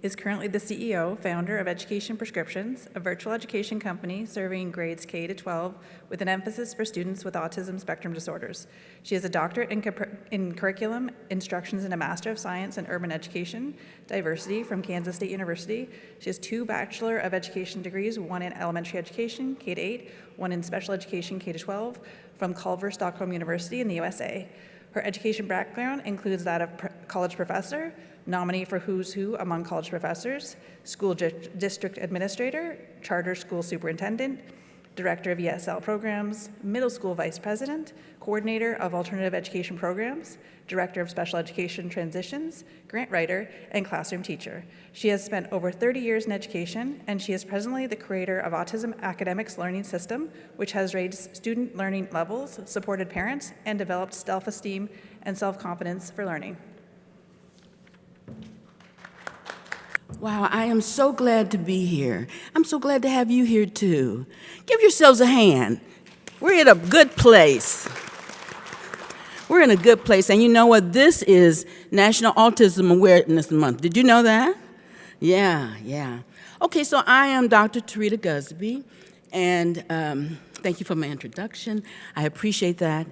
is currently the CEO, founder of Education Prescriptions, a virtual education company serving grades K to 12 with an emphasis for students with autism spectrum disorders. She has a doctorate in curriculum instructions and a Master of Science in Urban Education Diversity from Kansas State University. She has 2 Bachelor of Education degrees, one in elementary education, K to 8, one in special education, K to 12, from Culver Stockholm University in the USA. Her education background includes that of college professor, nominee for Who's Who among college professors, school district administrator, charter school superintendent, director of ESL programs, middle school vice president, coordinator of alternative education programs, director of special education transitions, grant writer, and classroom teacher. She has spent over 30 years in education, and she is presently the creator of Autism Academic Learning System, which has raised student learning levels, supported parents, and developed self-esteem and self-confidence for learning. Wow, I am so glad to be here. I'm so glad to have you here too. Give yourselves a hand. We're in a good place. We're in a good place. And you know what? This is National Autism Awareness Month. Did you know that? Yeah. Okay, so I am Dr. Terita Gusby, and thank you for my introduction. I appreciate that.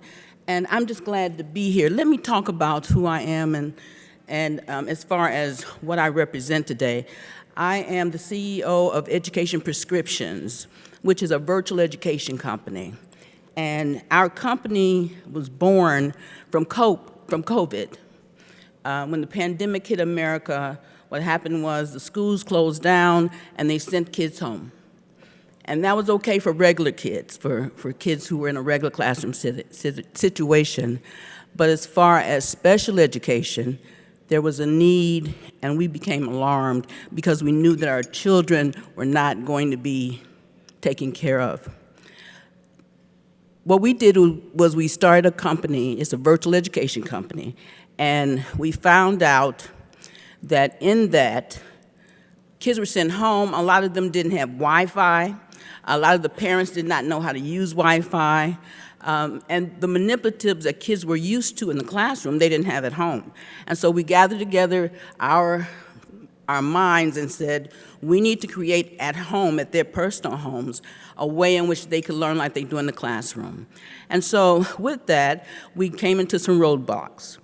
And I'm just glad to be here. Let me talk about who I am and as far as what I represent today. I am the CEO of Education Prescriptions, which is a virtual education company. And our company was born from COVID. When the pandemic hit America, what happened was the schools closed down and they sent kids home. And that was okay for regular kids, for kids who were in a regular classroom situation. But as far as special education, there was a need, and we became alarmed because we knew that our children were not going to be taken care of. What we did was we started a company. It's a virtual education company, and we found out that in that, kids were sent home. A lot of them didn't have Wi-Fi. A lot of the parents did not know how to use Wi-Fi. And the manipulatives that kids were used to in the classroom, they didn't have at home. And so we gathered together our minds and said, we need to create at home, at their personal homes, a way in which they could learn like they do in the classroom. And so with that, we came into some roadblocks.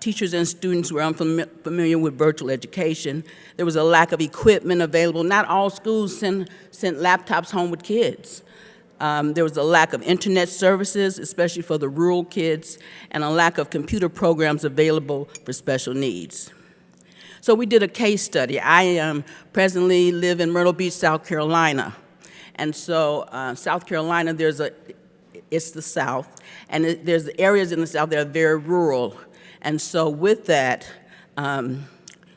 Teachers and students were unfamiliar with virtual education. There was a lack of equipment available. Not all schools sent laptops home with kids. There was a lack of internet services, especially for the rural kids, and a lack of computer programs available for special needs. So we did a case study. I presently live in Myrtle Beach, South Carolina. And so South Carolina, it's the South, and there's areas in the South that are very rural. And so with that,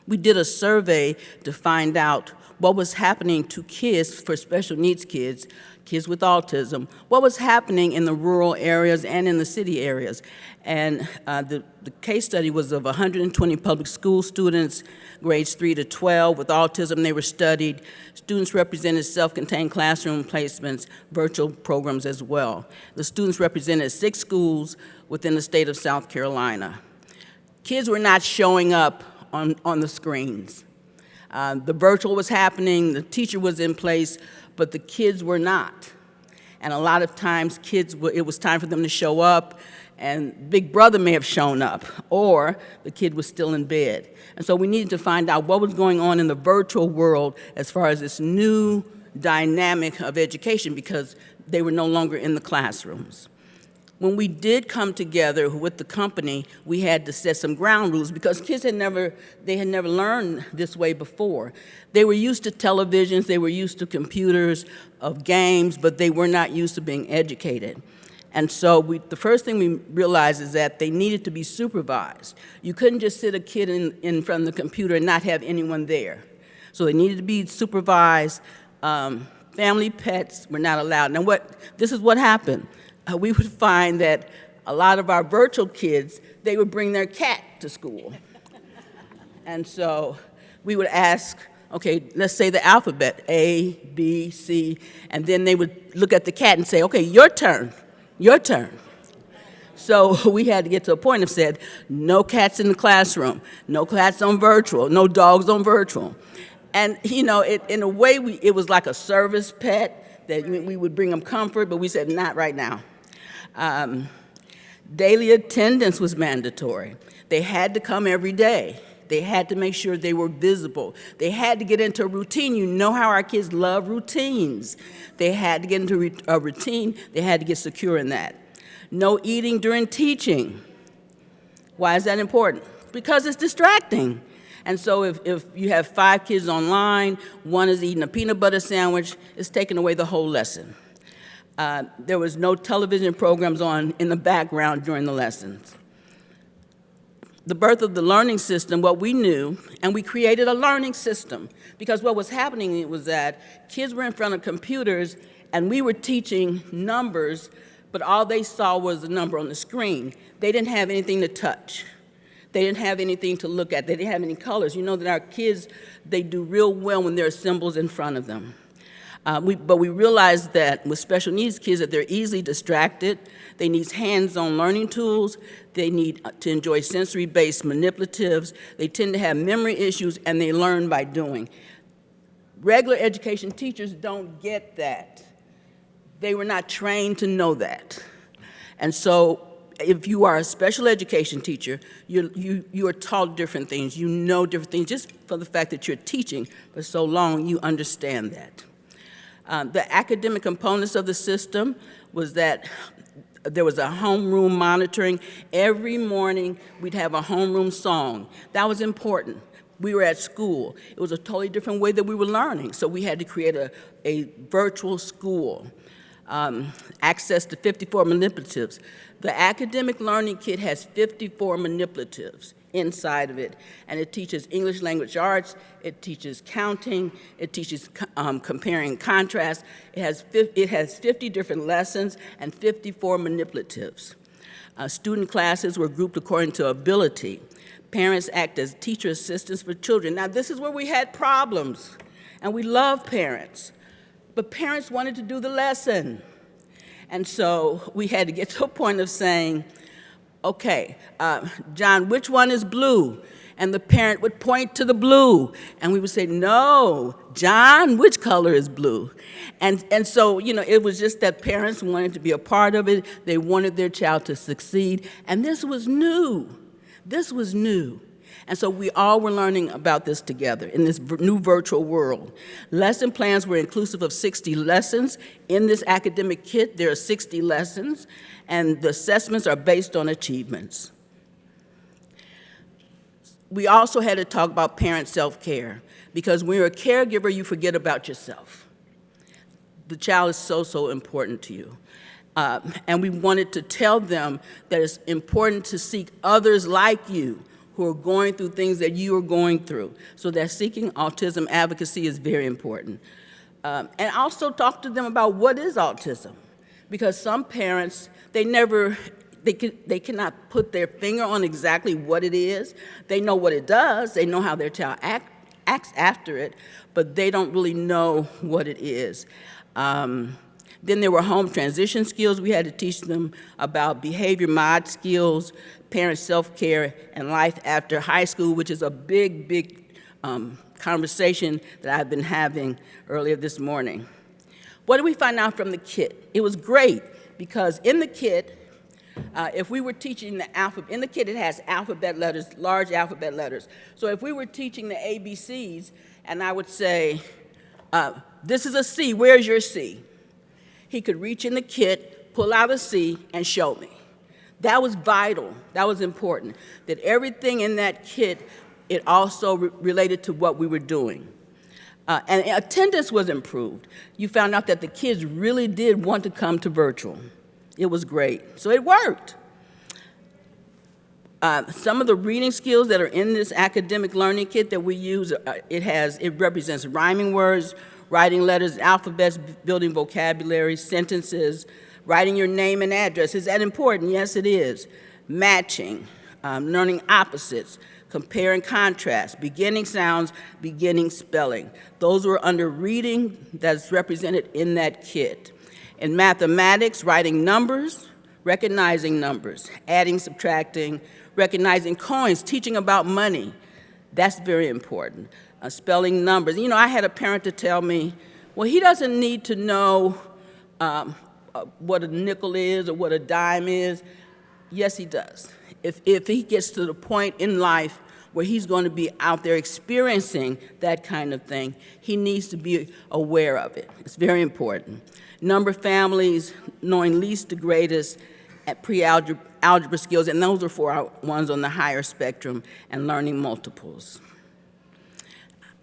we did a survey to find out what was happening to kids, for special needs kids with autism, what was happening in the rural areas and in the city areas. And the case study was of 120 public school students, grades 3 to 12 with autism. They were studied. Students represented self-contained classroom placements, virtual programs as well. The students represented 6 schools within the state of South Carolina. Kids were not showing up on the screens. The virtual was happening, the teacher was in place, but the kids were not. And a lot of times it was time for them to show up, and Big Brother may have shown up, or the kid was still in bed. And so we needed to find out what was going on in the virtual world as far as this new dynamic of education, because they were no longer in the classrooms. When we did come together with the company, we had to set some ground rules because kids had never learned this way before. They were used to televisions, they were used to computers, of games, but they were not used to being educated. And so the first thing we realized is that they needed to be supervised. You couldn't just sit a kid in front of the computer and not have anyone there. So they needed to be supervised. Family pets were not allowed. Now this is what happened. We would find that a lot of our virtual kids, they would bring their cat to school. And so we would ask, okay, let's say the alphabet, A, B, C, and then they would look at the cat and say, okay, your turn. So we had to get to a point of said, no cats in the classroom, no cats on virtual, no dogs on virtual. And, you know, in a way, it was like a service pet that we would bring them comfort, but we said, not right now. Daily attendance was mandatory. They had to come every day. They had to make sure they were visible. They had to get into a routine. You know how our kids love routines. They had to get into a routine. They had to get secure in that. No eating during teaching. Why is that important? Because it's distracting. And so if you have 5 kids online, one is eating a peanut butter sandwich, it's taking away the whole lesson. There was no television programs on in the background during the lessons. The birth of the learning system, what we knew, and we created a learning system, because what was happening was that kids were in front of computers and we were teaching numbers, but all they saw was the number on the screen. They didn't have anything to touch. They didn't have anything to look at. They didn't have any colors. You know that our kids, they do real well when there are symbols in front of them. But we realized that with special needs kids that they're easily distracted. They need hands-on learning tools. They need to enjoy sensory-based manipulatives. They tend to have memory issues, and they learn by doing. Regular education teachers don't get that. They were not trained to know that. And so if you are a special education teacher, you are taught different things. You know different things just for the fact that you're teaching for so long, you understand that. The academic components of the system was that there was a homeroom monitoring. Every morning, we'd have a homeroom song. That was important. We were at school. It was a totally different way that we were learning, so we had to create a virtual school. Access to 54 manipulatives. The academic learning kit has 54 manipulatives inside of it, and it teaches English language arts, it teaches counting, it teaches comparing and contrast. It has 50 different lessons and 54 manipulatives. Student classes were grouped according to ability. Parents act as teacher assistants for children. Now, this is where we had problems, and we love parents, but parents wanted to do the lesson. And so we had to get to a point of saying, okay, John, which one is blue? And the parent would point to the blue, and we would say, no, John, which color is blue? And so, you know, it was just that parents wanted to be a part of it. They wanted their child to succeed, and this was new. This was new. And so we all were learning about this together in this new virtual world. Lesson plans were inclusive of 60 lessons. In this academic kit, there are 60 lessons, and the assessments are based on achievements. We also had to talk about parent self-care, because when you're a caregiver, you forget about yourself. The child is so, so important to you. And we wanted to tell them that it's important to seek others like you who are going through things that you are going through. So that seeking autism advocacy is very important. And also talk to them about what is autism, because some parents, they cannot put their finger on exactly what it is. They know what it does, they know how their child acts after it, but they don't really know what it is. Then there were home transition skills. We had to teach them about behavior mod skills, parent self-care, and life after high school, which is a big, big conversation that I've been having earlier this morning. What did we find out from the kit? It was great, because in the kit, if we were teaching the alphabet, in the kit it has alphabet letters, large alphabet letters. So if we were teaching the ABCs, and I would say, this is a C, where's your C? He could reach in the kit, pull out a C, and show me. That was vital. That was important. That everything in that kit, it also related to what we were doing. And attendance was improved. You found out that the kids really did want to come to virtual. It was great. So it worked. Some of the reading skills that are in this academic learning kit that we use, it represents rhyming words, writing letters, alphabets, building vocabulary, sentences, writing your name and address. Is that important? Yes, it is. Matching, learning opposites, compare and contrast, beginning sounds, beginning spelling. Those were under reading that's represented in that kit. In mathematics, writing numbers, recognizing numbers, adding, subtracting, recognizing coins, teaching about money. That's very important. Spelling numbers. You know, I had a parent to tell me, well, he doesn't need to know what a nickel is or what a dime is. Yes, he does. If he gets to the point in life where he's going to be out there experiencing that kind of thing, he needs to be aware of it. It's very important. Number families, knowing least to greatest at pre-algebra skills, and those are for our ones on the higher spectrum, and learning multiples.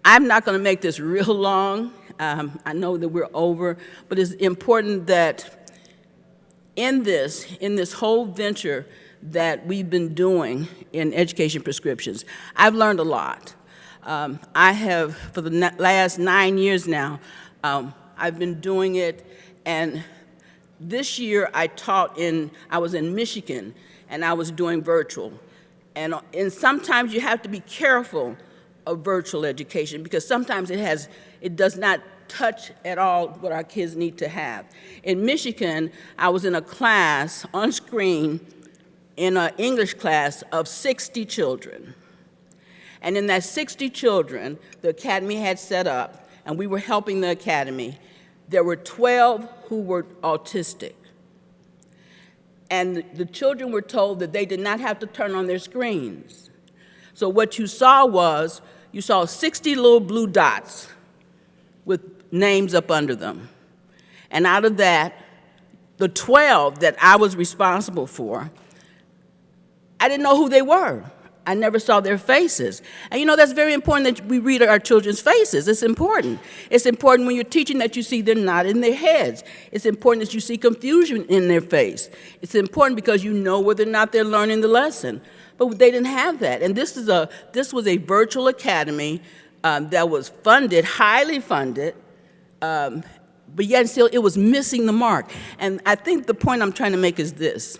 I'm not going to make this real long. I know that we're over, but it's important that in this whole venture that we've been doing in education prescriptions, I've learned a lot. I have, for the last 9 years now, I've been doing it, and this year I was in Michigan, and I was doing virtual. And sometimes you have to be careful of virtual education because sometimes it does not touch at all what our kids need to have. In Michigan, I was in a class on screen in an English class of 60 children. And in that 60 children, the academy had set up, and we were helping the academy. There were 12 who were autistic. And the children were told that they did not have to turn on their screens. So what you saw 60 little blue dots with names up under them. And out of that, the 12 that I was responsible for, I didn't know who they were. I never saw their faces. And you know, that's very important that we read our children's faces. It's important. It's important when you're teaching that you see they're not in their heads. It's important that you see confusion in their face. It's important because you know whether or not they're learning the lesson. But they didn't have that. And this was a virtual academy that was funded, highly funded, but yet still it was missing the mark. And I think the point I'm trying to make is this.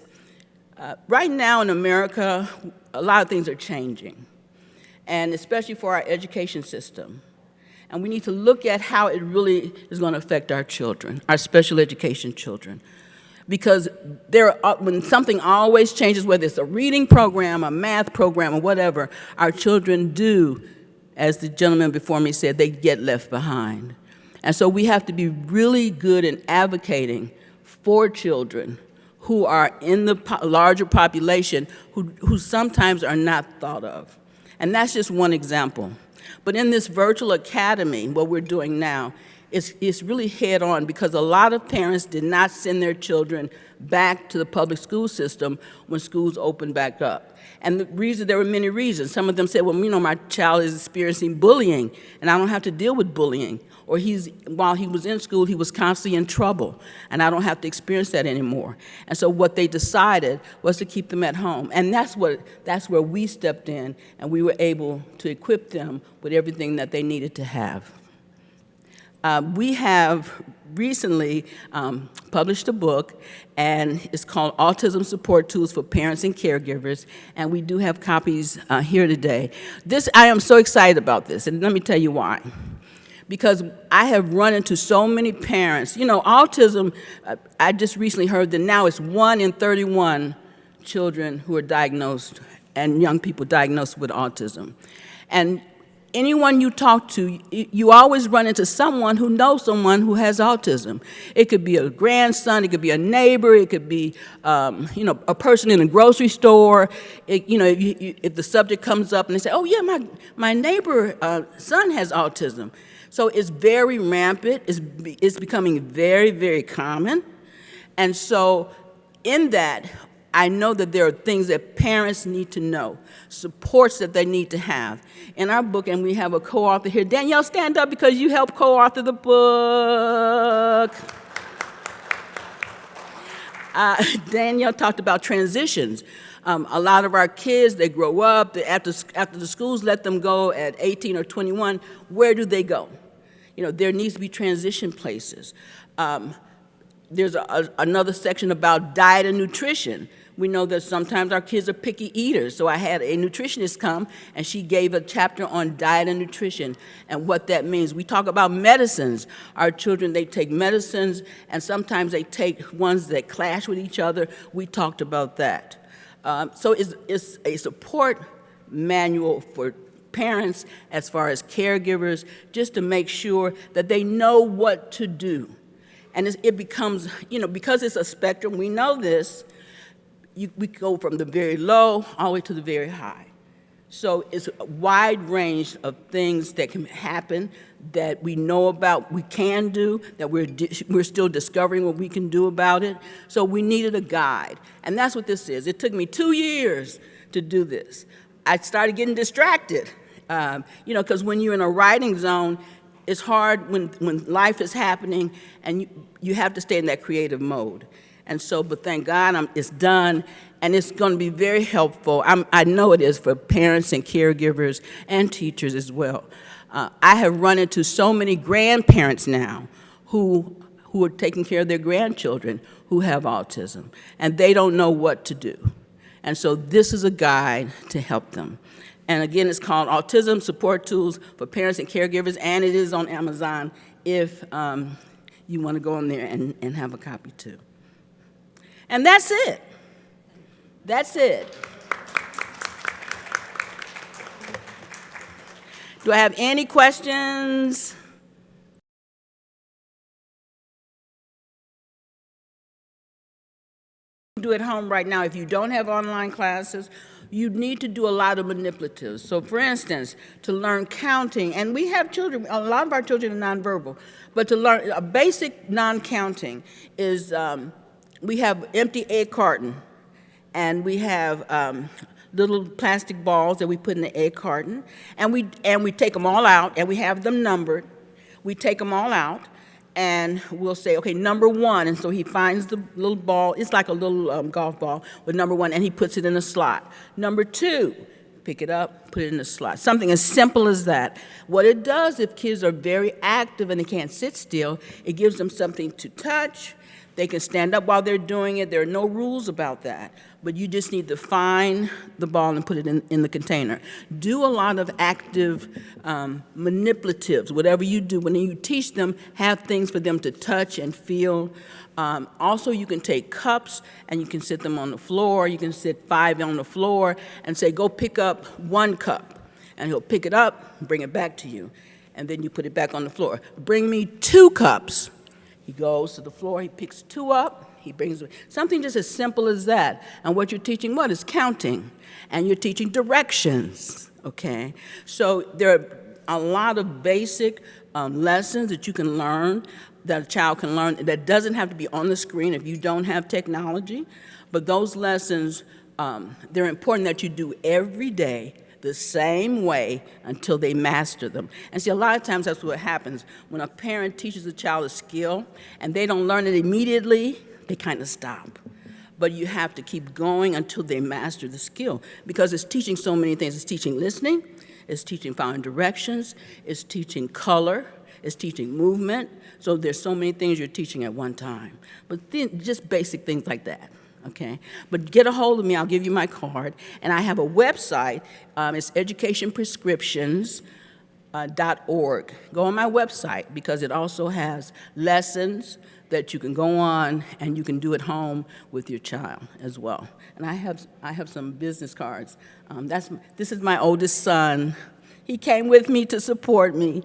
Right now in America, a lot of things are changing, and especially for our education system. And we need to look at how it really is going to affect our children, our special education children. Because when something always changes, whether it's a reading program, a math program, or whatever, our children do, as the gentleman before me said, they get left behind. And so we have to be really good in advocating for children who are in the larger population who sometimes are not thought of. And that's just one example. But in this virtual academy, what we're doing now, it's really head on because a lot of parents did not send their children back to the public school system when schools opened back up. And there were many reasons. Some of them said, well, you know, my child is experiencing bullying, and I don't have to deal with bullying. Or while he was in school, he was constantly in trouble, and I don't have to experience that anymore. And so what they decided was to keep them at home. And that's where we stepped in, and we were able to equip them with everything that they needed to have. We have recently published a book, and it's called Autism Support Tools for Parents and Caregivers, and we do have copies here today. I am so excited about this, and let me tell you why. Because I have run into so many parents. You know, autism, I just recently heard that now it's 1 in 31 children who are diagnosed and young people diagnosed with autism. And anyone you talk to, you always run into someone who knows someone who has autism. It could be a grandson, it could be a neighbor, it could be a person in a grocery store. If the subject comes up and they say, oh yeah, my neighbor son has autism. So it's very rampant, it's becoming very, very common. And so in that, I know that there are things that parents need to know, supports that they need to have. In our book, and we have a co-author here. Danielle, stand up because you helped co-author the book. Danielle talked about transitions. A lot of our kids, they grow up, after the schools let them go at 18 or 21, where do they go? You know, there needs to be transition places. There's another section about diet and nutrition. We know that sometimes our kids are picky eaters. So I had a nutritionist come, and she gave a chapter on diet and nutrition and what that means. We talk about medicines. Our children, they take medicines, and sometimes they take ones that clash with each other. We talked about that. So it's a support manual for parents as far as caregivers, just to make sure that they know what to do. And it becomes, because it's a spectrum, we know this, we go from the very low all the way to the very high. So it's a wide range of things that can happen that we know about, we can do, that we're still discovering what we can do about it. So we needed a guide, and that's what this is. It took me 2 years to do this. I started getting distracted, because when you're in a writing zone, it's hard when life is happening and you have to stay in that creative mode. And so, but thank God it's done, and it's going to be very helpful. I know it is for parents and caregivers and teachers as well. I have run into so many grandparents now who are taking care of their grandchildren who have autism, and they don't know what to do. And so this is a guide to help them. And again, it's called Autism Support Tools for Parents and Caregivers, and it is on Amazon if you want to go on there and have a copy too. And that's it. That's it. Do I have any questions? Do at home right now, if you don't have online classes, you need to do a lot of manipulatives. So for instance, to learn counting, and we have children, a lot of our children are nonverbal, but to learn a basic non-counting is, we have empty egg carton, and we have little plastic balls that we put in the egg carton, and we take them all out, and we have them numbered. We take them all out, and we'll say, okay, number 1, and so he finds the little ball. It's like a little golf ball with number 1, and he puts it in a slot. Number 2, pick it up, put it in a slot. Something as simple as that. What it does, if kids are very active and they can't sit still, it gives them something to touch. They can stand up while they're doing it. There are no rules about that, but you just need to find the ball and put it in the container. Do a lot of active manipulatives. Whatever you do, when you teach them, have things for them to touch and feel. Also, you can take cups and you can sit them on the floor. You can sit 5 on the floor and say, go pick up 1 cup. And he'll pick it up, bring it back to you. And then you put it back on the floor. Bring me 2 cups. He goes to the floor, he picks 2 up, he brings something just as simple as that. And what you're teaching, what is counting? And you're teaching directions, okay? So there are a lot of basic lessons that you can learn, that a child can learn, that doesn't have to be on the screen if you don't have technology. But those lessons, they're important that you do every day, the same way until they master them. And see, a lot of times that's what happens. When a parent teaches a child a skill and they don't learn it immediately, they kind of stop. But you have to keep going until they master the skill, because it's teaching so many things. It's teaching listening, it's teaching following directions, it's teaching color, it's teaching movement. So there's so many things you're teaching at one time. But then just basic things like that. Okay, but get a hold of me. I'll give you my card, and I have a website. It's educationprescriptions.org. Go on my website, because it also has lessons that you can go on and you can do at home with your child as well. And I have some business cards. This is my oldest son. He came with me to support me,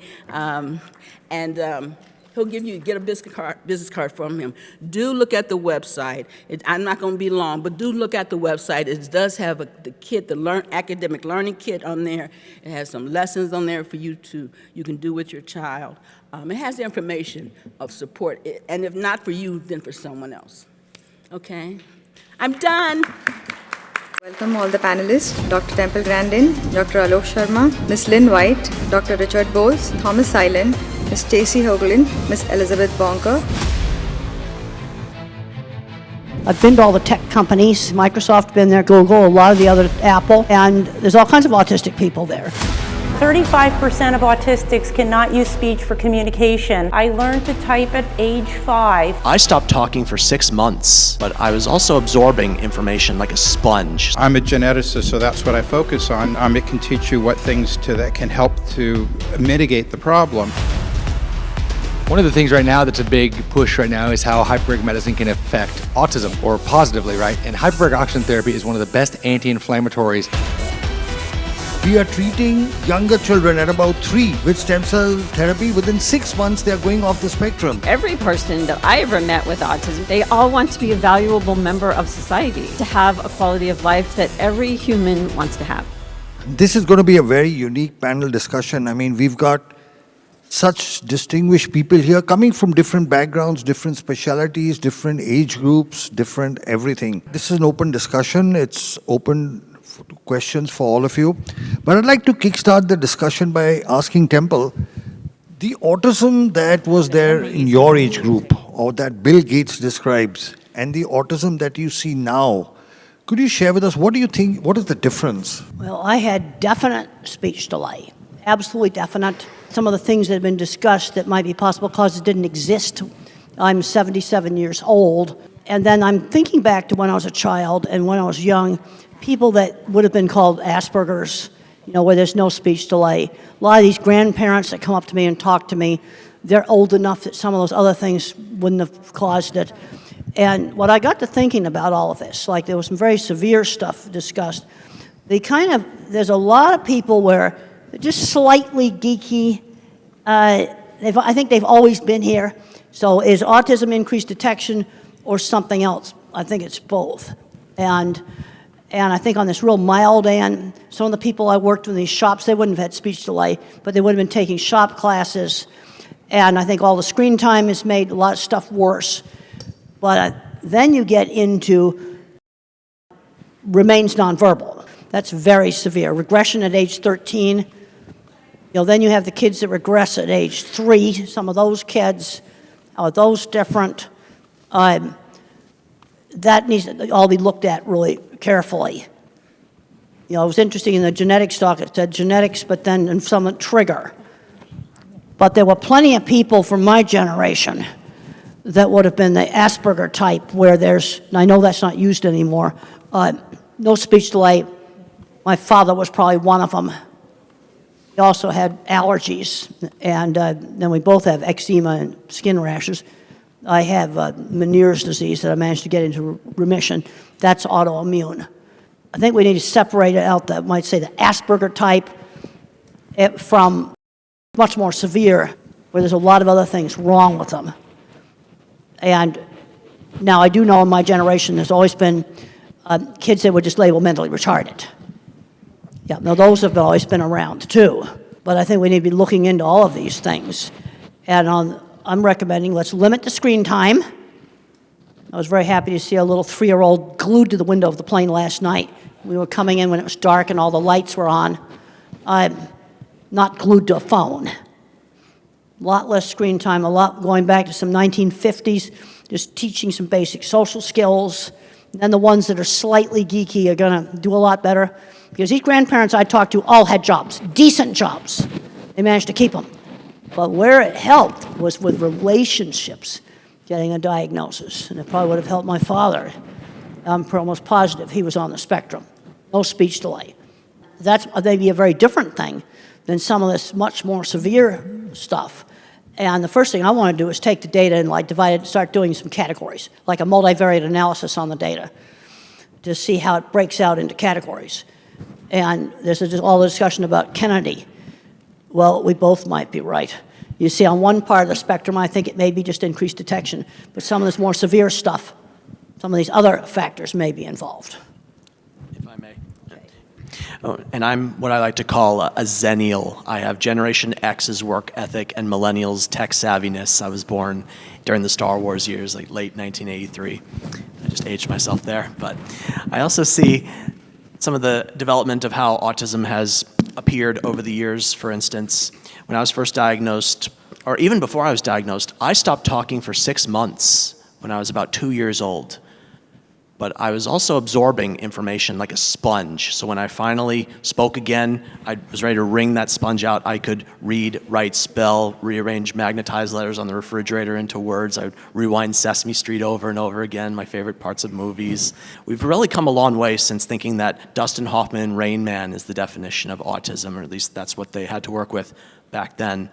he'll get a business card from him. Do look at the website. I'm not going to be long, but do look at the website. It does have the kit, the academic learning kit on there. It has some lessons on there for you can do with your child. It has the information of support, and if not for you, then for someone else. Okay? I'm done. Welcome all the panelists, Dr. Temple Grandin, Dr. Alok Sharma, Ms. Lynn White, Dr. Richard Bowles, Thomas Silent, Ms. Stacey Hoagland, Ms. Elizabeth Bonker. I've been to all the tech companies, Microsoft, been there, Google, a lot of the other, Apple, and there's all kinds of autistic people there. 35% of autistics cannot use speech for communication. I learned to type at age 5. I stopped talking for 6 months, but I was also absorbing information like a sponge. I'm a geneticist, so that's what I focus on. It can teach you what things that can help to mitigate the problem. One of the things right now that's a big push right now is how hyperbaric medicine can affect autism, or positively, right? And hyperbaric oxygen therapy is one of the best anti-inflammatories. We are treating younger children at about 3 with stem cell therapy. Within 6 months, they are going off the spectrum. Every person that I ever met with autism, they all want to be a valuable member of society, to have a quality of life that every human wants to have. This is going to be a very unique panel discussion. I mean, we've got such distinguished people here coming from different backgrounds, different specialities, different age groups, different everything. This is an open discussion. It's open to questions for all of you. But I'd like to kickstart the discussion by asking Temple, the autism that was there in your age group, or that Bill Gates describes, and the autism that you see now, could you share with us, what do you think, what is the difference? Well, I had definite speech delay, absolutely definite. Some of the things that have been discussed that might be possible causes didn't exist. I'm 77 years old, and then I'm thinking back to when I was a child and when I was young, people that would have been called Asperger's, where there's no speech delay. A lot of these grandparents that come up to me and talk to me, they're old enough that some of those other things wouldn't have caused it. And what I got to thinking about all of this, like there was some very severe stuff discussed, there's a lot of people where they're just slightly geeky. I think they've always been here. So is autism increased detection or something else? I think it's both. And I think on this real mild end, some of the people I worked with in these shops, they wouldn't have had speech delay, but they would have been taking shop classes. And I think all the screen time has made a lot of stuff worse. But then you get into remains nonverbal. That's very severe. Regression at age 13. Then you have the kids that regress at age 3. Some of those kids, how are those different? That needs to all be looked at really carefully. It was interesting in the genetics talk, it said genetics, but then in some trigger. But there were plenty of people from my generation that would have been the Asperger type, where there's, and I know that's not used anymore, no speech delay. My father was probably one of them. He also had allergies, and then we both have eczema and skin rashes. I have Meniere's disease that I managed to get into remission. That's autoimmune. I think we need to separate it out, that might say the Asperger type from much more severe, where there's a lot of other things wrong with them. And now I do know in my generation there's always been kids that were just labeled mentally retarded. Yeah, now those have always been around too. But I think we need to be looking into all of these things. And I'm recommending let's limit the screen time. I was very happy to see a little 3-year-old glued to the window of the plane last night. We were coming in when it was dark and all the lights were on. I'm not glued to a phone. A lot less screen time, a lot going back to some 1950s, just teaching some basic social skills. And then the ones that are slightly geeky are going to do a lot better. Because these grandparents I talked to all had jobs, decent jobs. They managed to keep them. But where it helped was with relationships, getting a diagnosis. And it probably would have helped my father. I'm almost positive he was on the spectrum. No speech delay. That's maybe a very different thing than some of this much more severe stuff. And the first thing I want to do is take the data and divide it and start doing some categories, like a multivariate analysis on the data, to see how it breaks out into categories. And there's all the discussion about Kennedy. Well, we both might be right. You see, on one part of the spectrum, I think it may be just increased detection, but some of this more severe stuff, some of these other factors may be involved. If I may. Oh, and I'm what I like to call a zennial. I have Generation X's work ethic and millennials' tech savviness. I was born during the Star Wars years, like late 1983. I just aged myself there. But I also see some of the development of how autism has appeared over the years. For instance, when I was first diagnosed, or even before I was diagnosed, I stopped talking for 6 months when I was about 2 years old. but I was also absorbing information like a sponge. So when I finally spoke again, I was ready to wring that sponge out. I could read, write, spell, rearrange magnetized letters on the refrigerator into words. I would rewind Sesame Street over and over again, my favorite parts of movies. We've really come a long way since thinking that Dustin Hoffman and Rain Man is the definition of autism, or at least that's what they had to work with back then.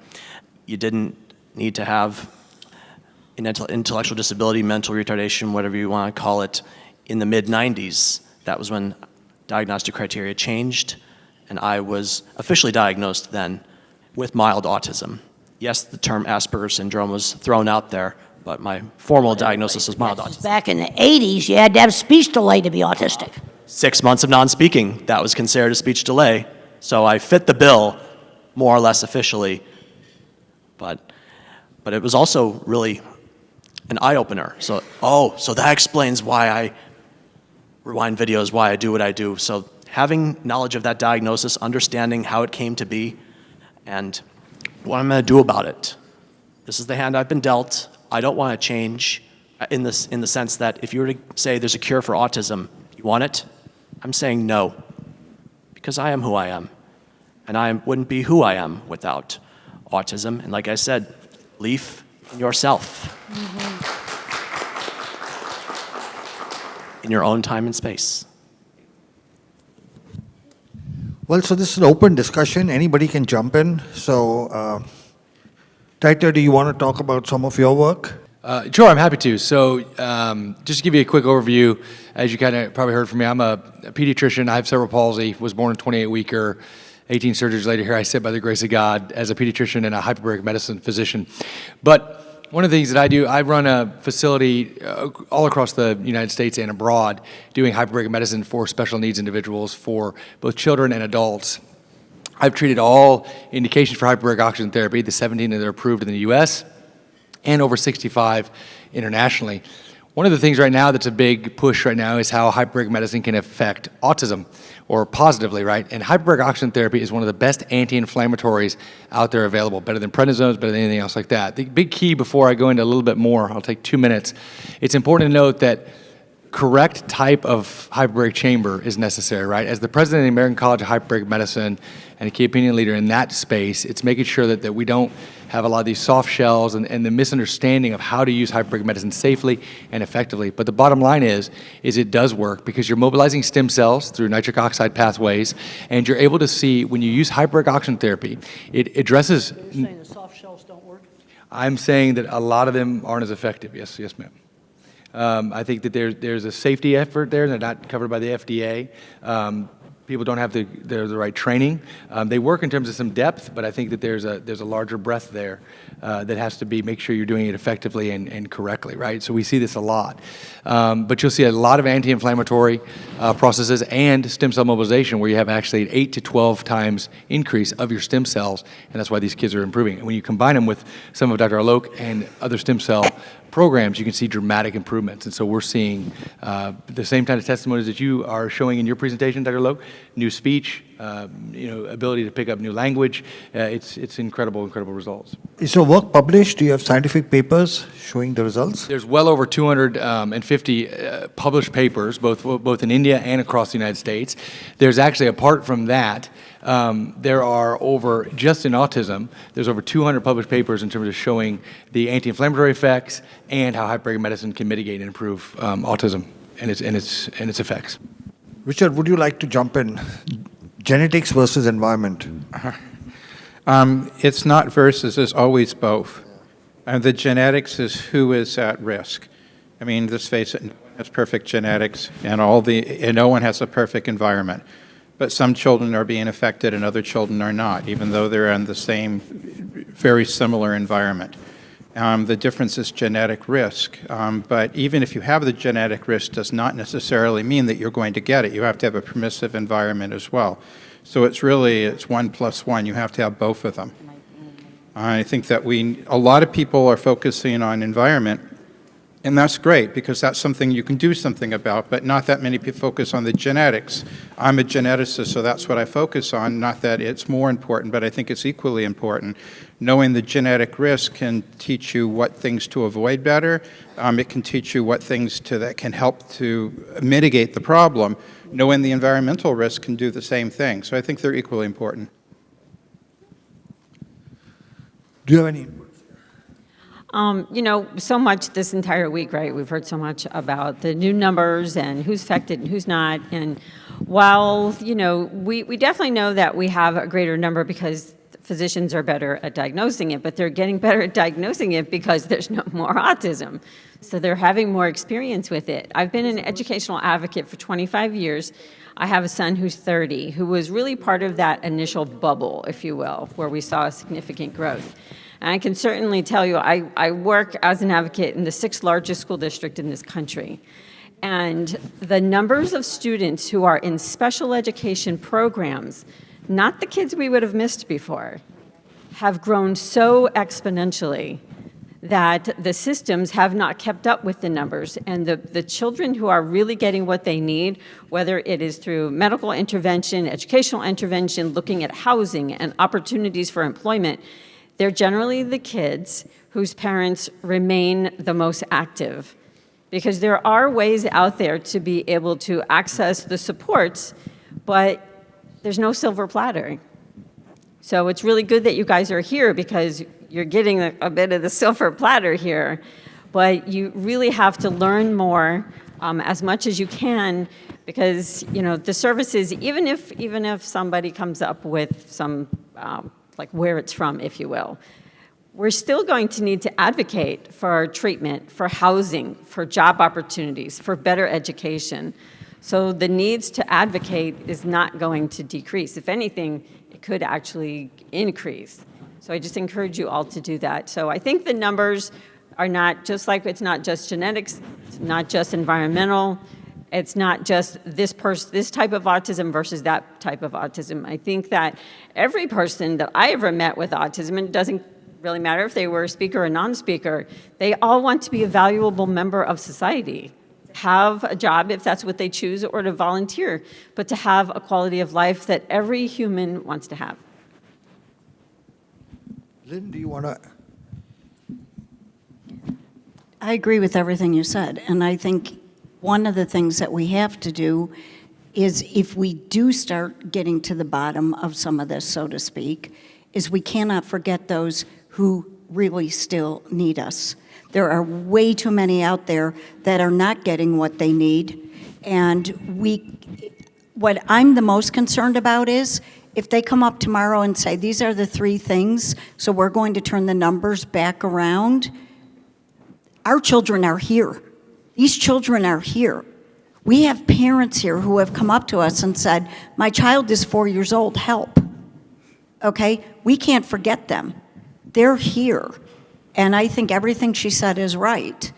You didn't need to have an intellectual disability, mental retardation, whatever you want to call it. In the mid-90s, that was when diagnostic criteria changed, and I was officially diagnosed then with mild autism. Yes, the term Asperger's syndrome was thrown out there, but my formal diagnosis was mild autism. Back in the 80s, you had to have speech delay to be autistic. 6 months of non-speaking, that was considered a speech delay, so I fit the bill more or less officially, but it was also really an eye-opener. So that explains why I rewind videos, why I do what I do. So having knowledge of that diagnosis, understanding how it came to be, and what I'm going to do about it. This is the hand I've been dealt. I don't want to change in the sense that if you were to say there's a cure for autism, you want it? I'm saying no, because I am who I am, and I wouldn't be who I am without autism. And like I said, belief in yourself. In your own time and space. Well, so this is an open discussion. Anybody can jump in. So, Terita, do you want to talk about some of your work? Sure, I'm happy to. So just to give you a quick overview, as you kind of probably heard from me, I'm a pediatrician. I have cerebral palsy, was born a 28-weeker, 18 surgeries later. Here I sit by the grace of God as a pediatrician and a hyperbaric medicine physician. But one of the things that I do, I run a facility all across the United States and abroad doing hyperbaric medicine for special needs individuals, for both children and adults. I've treated all indications for hyperbaric oxygen therapy, the 17 that are approved in the US, and over 65 internationally. One of the things right now that's a big push right now is how hyperbaric medicine can affect autism, or positively, right? And hyperbaric oxygen therapy is one of the best anti-inflammatories out there available, better than prednisones, better than anything else like that. The big key, before I go into a little bit more, I'll take 2 minutes, it's important to note that correct type of hyperbaric chamber is necessary, right? As the president of the American College of Hyperbaric Medicine and a key opinion leader in that space, it's making sure that we don't have a lot of these soft shells and the misunderstanding of how to use hyperbaric medicine safely and effectively. But the bottom line is it does work because you're mobilizing stem cells through nitric oxide pathways, and you're able to see when you use hyperbaric oxygen therapy, it addresses... You're saying the soft shells don't work? I'm saying that a lot of them aren't as effective. Yes, ma'am. I think that there's a safety effort there. They're not covered by the FDA. People don't have the right training. They work in terms of some depth, but I think that there's a larger breadth there that has to be, make sure you're doing it effectively and correctly, right? So we see this a lot. But you'll see a lot of anti-inflammatory processes and stem cell mobilization where you have actually an 8 to 12 times increase of your stem cells, and that's why these kids are improving. And when you combine them with some of Dr. Alok and other stem cell programs, you can see dramatic improvements. And so we're seeing the same kind of testimonies that you are showing in your presentation, Dr. Loke, new speech, ability to pick up new language. It's incredible results. Is your work published? Do you have scientific papers showing the results? There's well over 250 published papers, both in India and across the United States. There's actually, apart from that, there are over, just in autism, there's over 200 published papers in terms of showing the anti-inflammatory effects and how hyperbaric medicine can mitigate and improve autism and its effects. Richard, would you like to jump in? Genetics versus environment. It's not versus, it's always both. The genetics is who is at risk. I mean, let's face it, no one has perfect genetics, and no one has a perfect environment. But some children are being affected and other children are not, even though they're in the same, very similar environment. The difference is genetic risk. But even if you have the genetic risk, does not necessarily mean that you're going to get it. You have to have a permissive environment as well. So it's 1 plus 1. You have to have both of them. I think that a lot of people are focusing on environment, And that's great, because that's something you can do something about, but not that many people focus on the genetics. I'm a geneticist, so that's what I focus on, not that it's more important, but I think it's equally important. Knowing the genetic risk can teach you what things to avoid better. It can teach you what things that can help to mitigate the problem. Knowing the environmental risk can do the same thing. So I think they're equally important. Do you have any input? So much this entire week, right? We've heard so much about the new numbers and who's affected and who's not. And while, we definitely know that we have a greater number because physicians are better at diagnosing it, but they're getting better at diagnosing it because there's no more autism. So they're having more experience with it. I've been an educational advocate for 25 years. I have a son who's 30, who was really part of that initial bubble, if you will, where we saw significant growth. And I can certainly tell you, I work as an advocate in the 6th largest school district in this country. And the numbers of students who are in special education programs, not the kids we would have missed before, have grown so exponentially that the systems have not kept up with the numbers. And the children who are really getting what they need, whether it is through medical intervention, educational intervention, looking at housing and opportunities for employment, they're generally the kids whose parents remain the most active, because there are ways out there to be able to access the supports, but there's no silver platter. So it's really good that you guys are here, because you're getting a bit of the silver platter here, but you really have to learn more as much as you can, because the services, even if somebody comes up with some like where it's from, if you will, we're still going to need to advocate for treatment, for housing, for job opportunities, for better education. So the needs to advocate is not going to decrease. If anything, it could actually increase. So I just encourage you all to do that. So I think the numbers are not just like, it's not just genetics, it's not just environmental, it's not just this type of autism versus that type of autism. I think that every person that I ever met with autism, and it doesn't really matter if they were a speaker or non-speaker, they all want to be a valuable member of society, have a job if that's what they choose, or to volunteer, but to have a quality of life that every human wants to have. Lynn, do you want to? I agree with everything you said, and I think one of the things that we have to do is, if we do start getting to the bottom of some of this, so to speak, is we cannot forget those who really still need us. There are way too many out there that are not getting what they need, and what I'm the most concerned about is, if they come up tomorrow and say, these are the 3 things, so we're going to turn the numbers back around, our children are here. These children are here. We have parents here who have come up to us and said, my child is 4 years old, help. Okay? We can't forget them. They're here. And I think everything she said is right.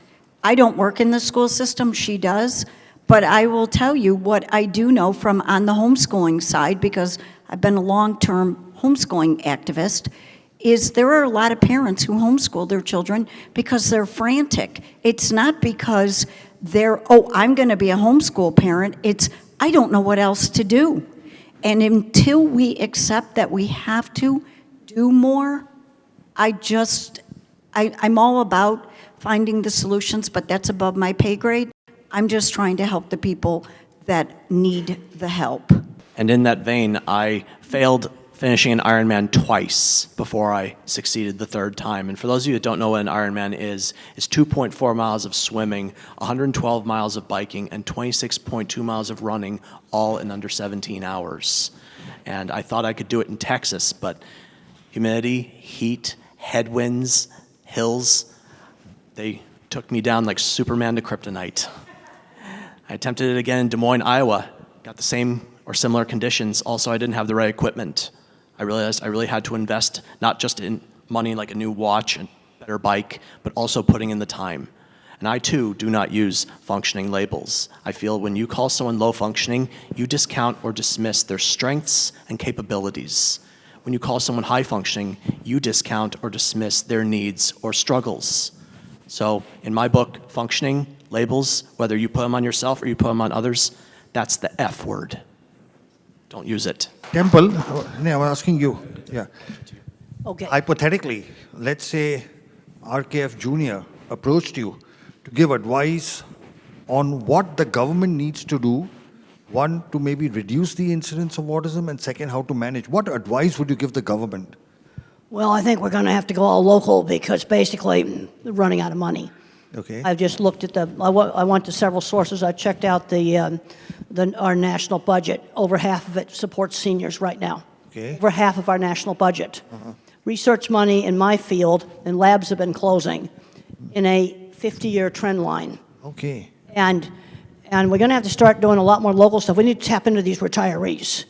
I don't work in the school system, she does, but I will tell you what I do know from on the homeschooling side, because I've been a long-term homeschooling activist, is there are a lot of parents who homeschool their children because they're frantic. It's not because I'm going to be a homeschool parent. It's, I don't know what else to do. And until we accept that we have to do more, I'm all about finding the solutions, but that's above my pay grade. I'm just trying to help the people that need the help. And in that vein, I failed finishing an Ironman twice before I succeeded the 3rd time. And for those of you that don't know what an Ironman is, it's 2.4 miles of swimming, 112 miles of biking, and 26.2 miles of running, all in under 17 hours. And I thought I could do it in Texas, but humidity, heat, headwinds, hills, they took me down like Superman to kryptonite. I attempted it again in Des Moines, Iowa, got the same or similar conditions. Also, I didn't have the right equipment. I realized I really had to invest not just in money like a new watch and better bike, but also putting in the time. And I too do not use functioning labels. I feel when you call someone low functioning, you discount or dismiss their strengths and capabilities. When you call someone high functioning, you discount or dismiss their needs or struggles. So in my book, functioning, labels, whether you put them on yourself or you put them on others, that's the F word. Don't use it. Temple, I'm asking you. Yeah. Okay. Hypothetically, let's say RKF Jr. approached you to give advice on what the government needs to do, one, to maybe reduce the incidence of autism, and second, how to manage. What advice would you give the government? Well, I think we're going to have to go all local because basically we're running out of money. Okay. I've just looked at I went to several sources. I checked out our national budget. Over half of it supports seniors right now. Okay. Over half of our national budget. Research money in my field and labs have been closing in a 50-year trend line. Okay. And we're going to have to start doing a lot more local stuff. We need to tap into these retirees.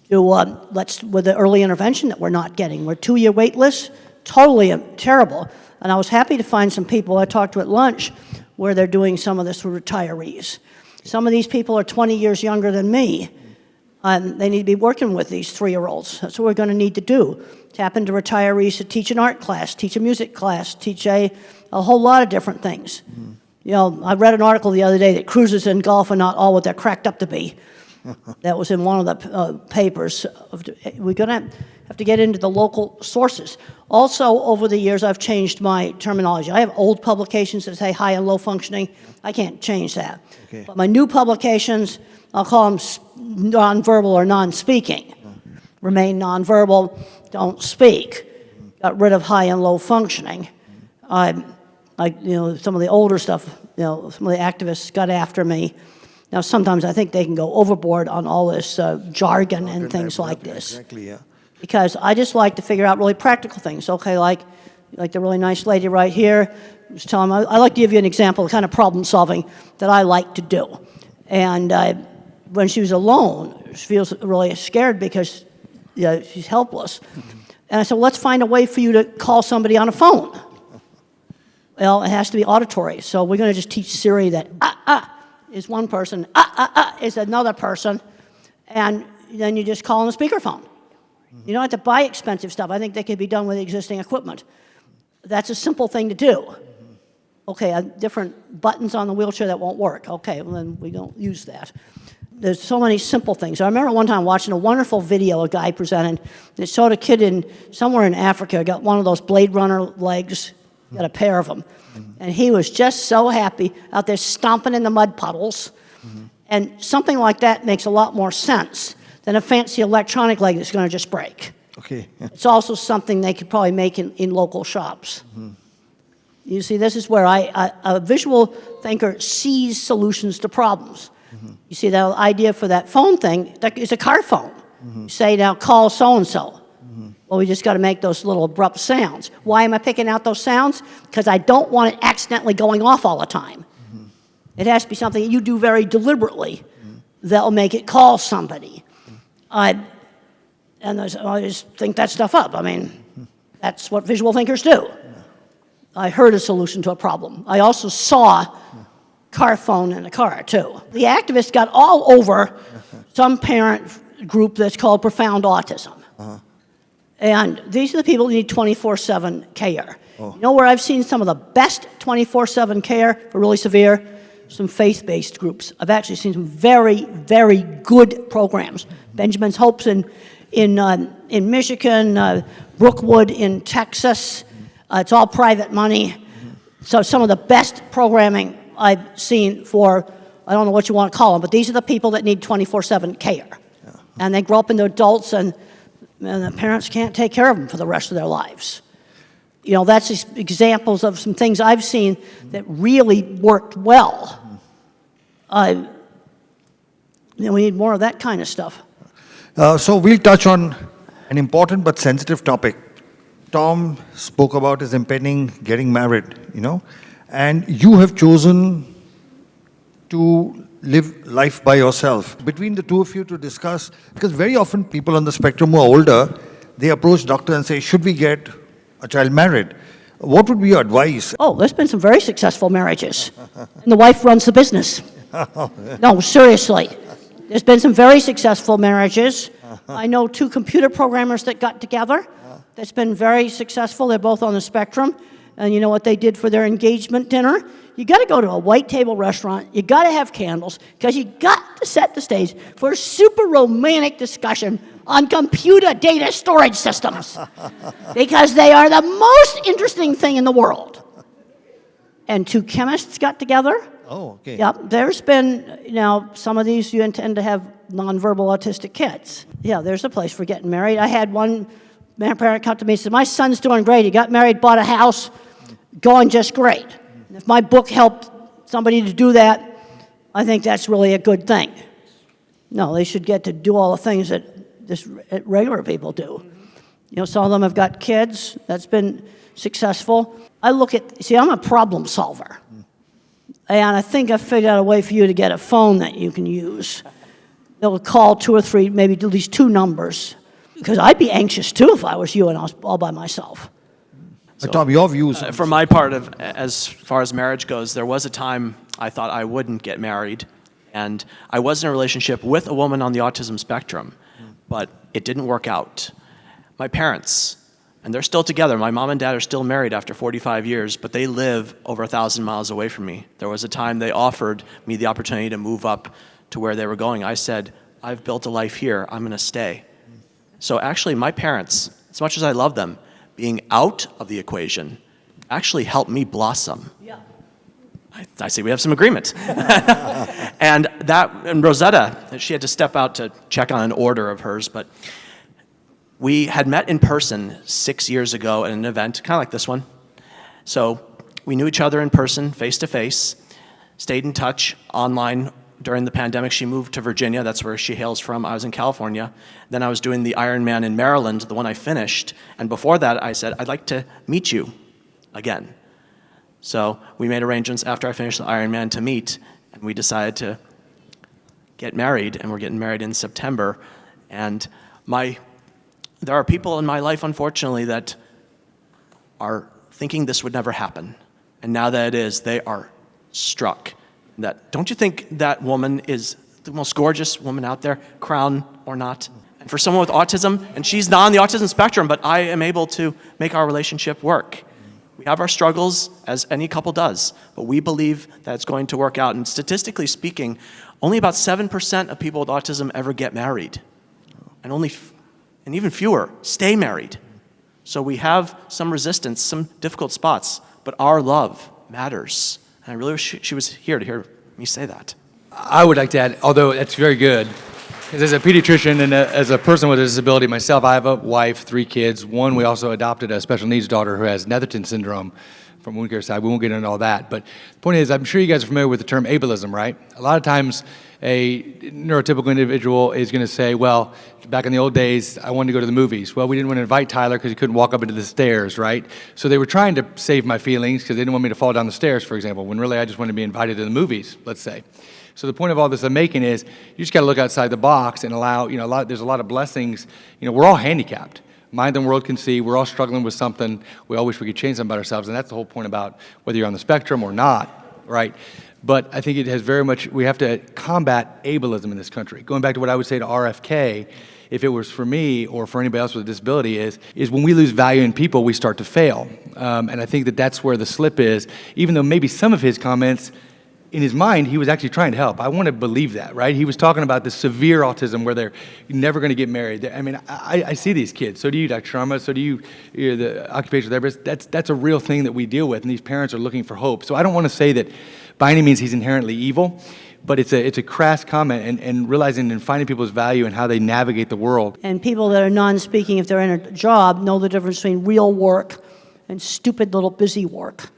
With the early intervention that we're not getting. We're 2-year wait lists, totally terrible. And I was happy to find some people I talked to at lunch where they're doing some of this for retirees. Some of these people are 20 years younger than me. They need to be working with these 3-year-olds. That's what we're going to need to do. Tap into retirees to teach an art class, teach a music class, teach a whole lot of different things. You know, I read an article the other day that cruises in golf are not all what they're cracked up to be. That was in one of the papers. We're going to have to get into the local sources. Also, over the years, I've changed my terminology. I have old publications that say high and low functioning. I can't change that. Okay. But my new publications, I'll call them nonverbal or non-speaking. Remain nonverbal, don't speak. Got rid of high and low functioning. Some of the older stuff, some of the activists got after me. Now, sometimes I think they can go overboard on all this jargon and things like this. Exactly, yeah. Because I just like to figure out really practical things. Okay, like the really nice lady right here was telling me, I like to give you an example of the kind of problem solving that I like to do. And when she was alone, she feels really scared because she's helpless. And I said, well, let's find a way for you to call somebody on a phone. Well, it has to be auditory. So we're going to just teach Siri that is one person, is another person, and then you just call on a speakerphone. You don't have to buy expensive stuff. I think that can be done with existing equipment. That's a simple thing to do. Okay, different buttons on the wheelchair that won't work. Okay, well then we don't use that. There's so many simple things. I remember one time watching a wonderful video a guy presented. It showed a kid somewhere in Africa, got one of those Blade Runner legs, got a pair of them. And he was just so happy out there stomping in the mud puddles. And something like that makes a lot more sense than a fancy electronic leg that's going to just break. Okay. It's also something they could probably make in local shops. You see, this is where a visual thinker sees solutions to problems. You see, that idea for that phone thing, that is a car phone. You say, now call so-and-so. Well, we just got to make those little abrupt sounds. Why am I picking out those sounds? Because I don't want it accidentally going off all the time. It has to be something that you do very deliberately that'll make it call somebody. I just think that stuff up. I mean, that's what visual thinkers do. I heard a solution to a problem. I also saw car phone in a car, too. The activists got all over some parent group that's called Profound Autism. And these are the people who need 24/7 care. You know where I've seen some of the best 24/7 care for really severe? Some faith-based groups. I've actually seen some very, very good programs. Benjamin's Hopes in Michigan, Brookwood in Texas. It's all private money. So some of the best programming I've seen for, I don't know what you want to call them, but these are the people that need 24/7 care. And they grow up into adults and the parents can't take care of them for the rest of their lives. That's just examples of some things I've seen that really worked well. We need more of that kind of stuff. So we'll touch on an important but sensitive topic. Tom spoke about his impending getting married, and you have chosen to live life by yourself. Between the two of you to discuss, because very often people on the spectrum who are older, they approach doctor and say, should we get a child married? What would be your advice? Oh, there's been some very successful marriages. And the wife runs the business. No, seriously. There's been some very successful marriages. I know 2 computer programmers that got together. That's been very successful. They're both on the spectrum. And you know what they did for their engagement dinner? You got to go to a white table restaurant. You got to have candles because you got to set the stage for a super romantic discussion on computer data storage systems because they are the most interesting thing in the world. And two chemists got together. Oh, okay. Yep, there's been, some of these you intend to have nonverbal autistic kids. Yeah, there's a place for getting married. I had one parent come to me and said, my son's doing great. He got married, bought a house, going just great. If my book helped somebody to do that, I think that's really a good thing. No, they should get to do all the things that regular people do. Some of them have got kids. That's been successful. I'm a problem solver. And I think I figured out a way for you to get a phone that you can use. They'll call 2 or 3, maybe at least 2 numbers. Because I'd be anxious too if I was you and I was all by myself. So, Tom, your views. For my part, as far as marriage goes, there was a time I thought I wouldn't get married. And I was in a relationship with a woman on the autism spectrum, but it didn't work out. My parents, and they're still together. My mom and dad are still married after 45 years, but they live over 1,000 miles away from me. There was a time they offered me the opportunity to move up to where they were going. I said, I've built a life here. I'm going to stay. So actually, my parents, as much as I love them, being out of the equation actually helped me blossom. Yeah. I see we have some agreement. And Rosetta, she had to step out to check on an order of hers, but we had met in person 6 years ago at an event, kind of like this one. So we knew each other in person, face to face, stayed in touch online. During the pandemic, she moved to Virginia. That's where she hails from. I was in California. Then I was doing the Ironman in Maryland, the one I finished. And before that, I said, I'd like to meet you again. So we made arrangements after I finished the Ironman to meet, and we decided to get married, and we're getting married in September. And there are people in my life, unfortunately, that are thinking this would never happen. And now that it is, they are struck. Don't you think that woman is the most gorgeous woman out there, crown or not? And for someone with autism, and she's not on the autism spectrum, but I am able to make our relationship work. We have our struggles, as any couple does, but we believe that it's going to work out. And statistically speaking, only about 7% of people with autism ever get married. And even fewer stay married. So we have some resistance, some difficult spots, but our love matters. And I really wish she was here to hear me say that. I would like to add, although that's very good, because as a pediatrician and as a person with a disability myself, I have a wife, 3 kids. One, we also adopted a special needs daughter who has Netherton syndrome from wound care side. We won't get into all that. But the point is, I'm sure you guys are familiar with the term ableism, right? A lot of times a neurotypical individual is going to say, well, back in the old days, I wanted to go to the movies. Well, we didn't want to invite Tyler because he couldn't walk up into the stairs, right? So they were trying to save my feelings because they didn't want me to fall down the stairs, for example, when really I just wanted to be invited to the movies, let's say. So the point of all this I'm making is you just got to look outside the box and allow, there's a lot of blessings. We're all handicapped. Mind the world can see. We're all struggling with something. We all wish we could change something about ourselves, and that's the whole point about whether you're on the spectrum or not, right? But I think it has very much, we have to combat ableism in this country. Going back to what I would say to RFK, if it was for me or for anybody else with a disability, is when we lose value in people, we start to fail. And I think that's where the slip is, even though maybe some of his comments, in his mind, he was actually trying to help. I want to believe that, right? He was talking about the severe autism where they're never going to get married. I mean, I see these kids. So do you, Dr. Sharma. So do you, the occupational therapist. That's a real thing that we deal with, and these parents are looking for hope. So I don't want to say that by any means he's inherently evil, but it's a crass comment, and realizing and finding people's value and how they navigate the world. And people that are non-speaking, if they're in a job, know the difference between real work and stupid little busy work.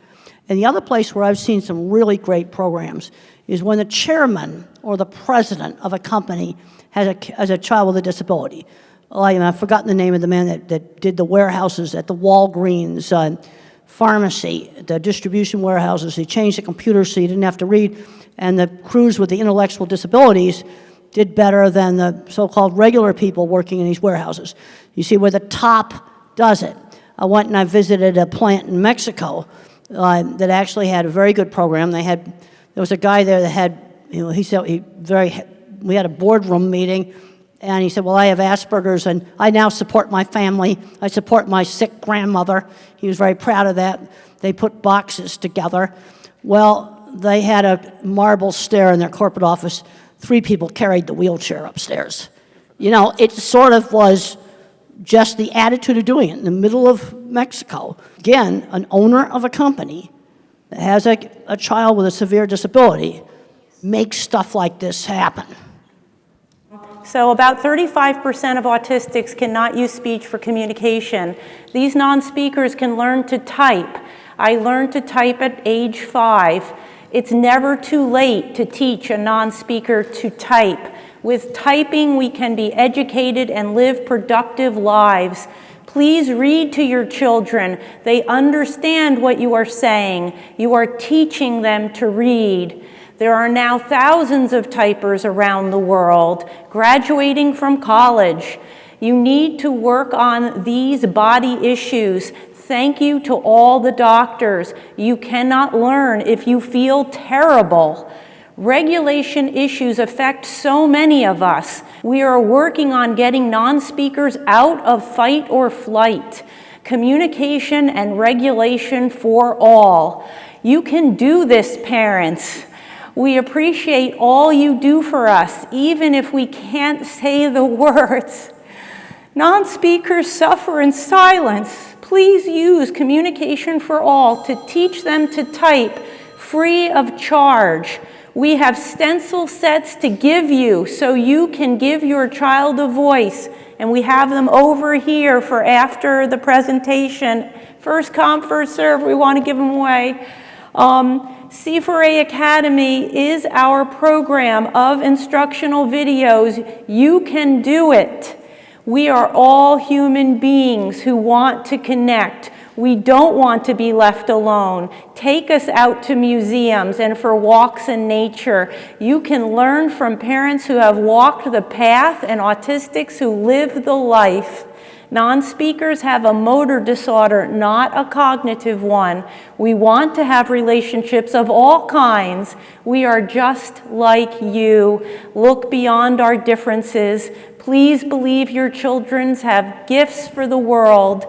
And the other place where I've seen some really great programs is when the chairman or the president of a company has a child with a disability. I've forgotten the name of the man that did the warehouses at the Walgreens pharmacy, the distribution warehouses. He changed the computer so you didn't have to read. And the crews with the intellectual disabilities did better than the so-called regular people working in these warehouses. You see where the top does it. I went and I visited a plant in Mexico that actually had a very good program. There was a guy there that had, he said we had a boardroom meeting, And he said, well, I have Asperger's, and I now support my family. I support my sick grandmother. He was very proud of that. They put boxes together. Well, they had a marble stair in their corporate office. 3 people carried the wheelchair upstairs. You know, it sort of was just the attitude of doing it in the middle of Mexico. Again, an owner of a company that has a child with a severe disability makes stuff like this happen. So about 35% of autistics cannot use speech for communication. These non-speakers can learn to type. I learned to type at age 5. It's never too late to teach a non-speaker to type. With typing, we can be educated and live productive lives. Please read to your children. They understand what you are saying. You are teaching them to read. There are now thousands of typers around the world graduating from college. You need to work on these body issues. Thank you to all the doctors. You cannot learn if you feel terrible. Regulation issues affect so many of us. We are working on getting non-speakers out of fight or flight. Communication and regulation for all. You can do this, parents. We appreciate all you do for us, even if we can't say the words. Non-speakers suffer in silence. Please use Communication for All to teach them to type free of charge. We have stencil sets to give you so you can give your child a voice, and we have them over here for after the presentation. First come, first serve, we want to give them away. C4A Academy is our program of instructional videos. You can do it. We are all human beings who want to connect. We don't want to be left alone. Take us out to museums and for walks in nature. You can learn from parents who have walked the path and autistics who live the life. Non-speakers have a motor disorder, not a cognitive one. We want to have relationships of all kinds. We are just like you. Look beyond our differences. Please believe your children have gifts for the world.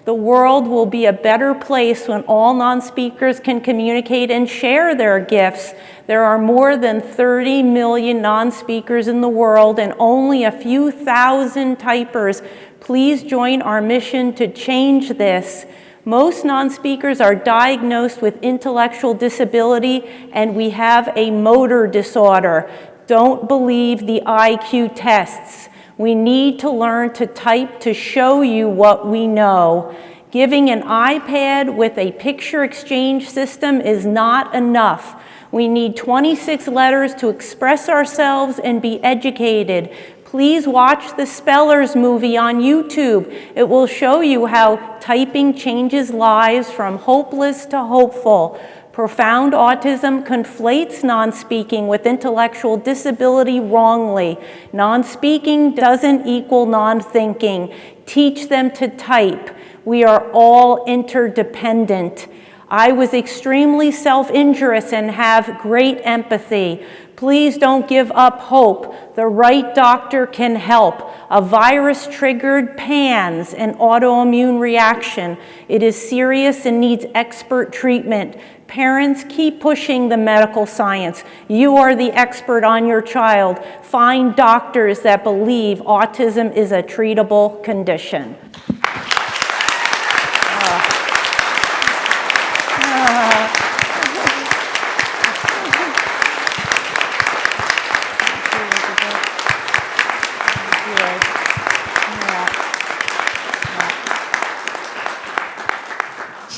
The world will be a better place when all non-speakers can communicate and share their gifts. There are more than 30 million non-speakers in the world and only a few thousand typers. Please join our mission to change this. Most non-speakers are diagnosed with intellectual disability, and we have a motor disorder. Don't believe the IQ tests. We need to learn to type to show you what we know. Giving an iPad with a picture exchange system is not enough. We need 26 letters to express ourselves and be educated. Please watch the Spellers movie on YouTube. It will show you how typing changes lives from hopeless to hopeful. Profound autism conflates non-speaking with intellectual disability wrongly. Non-speaking doesn't equal non-thinking. Teach them to type. We are all interdependent. I was extremely self-injurious and have great empathy. Please don't give up hope. The right doctor can help. A virus triggered PANS, an autoimmune reaction. It is serious and needs expert treatment. Parents, keep pushing the medical science. You are the expert on your child. Find doctors that believe autism is a treatable condition.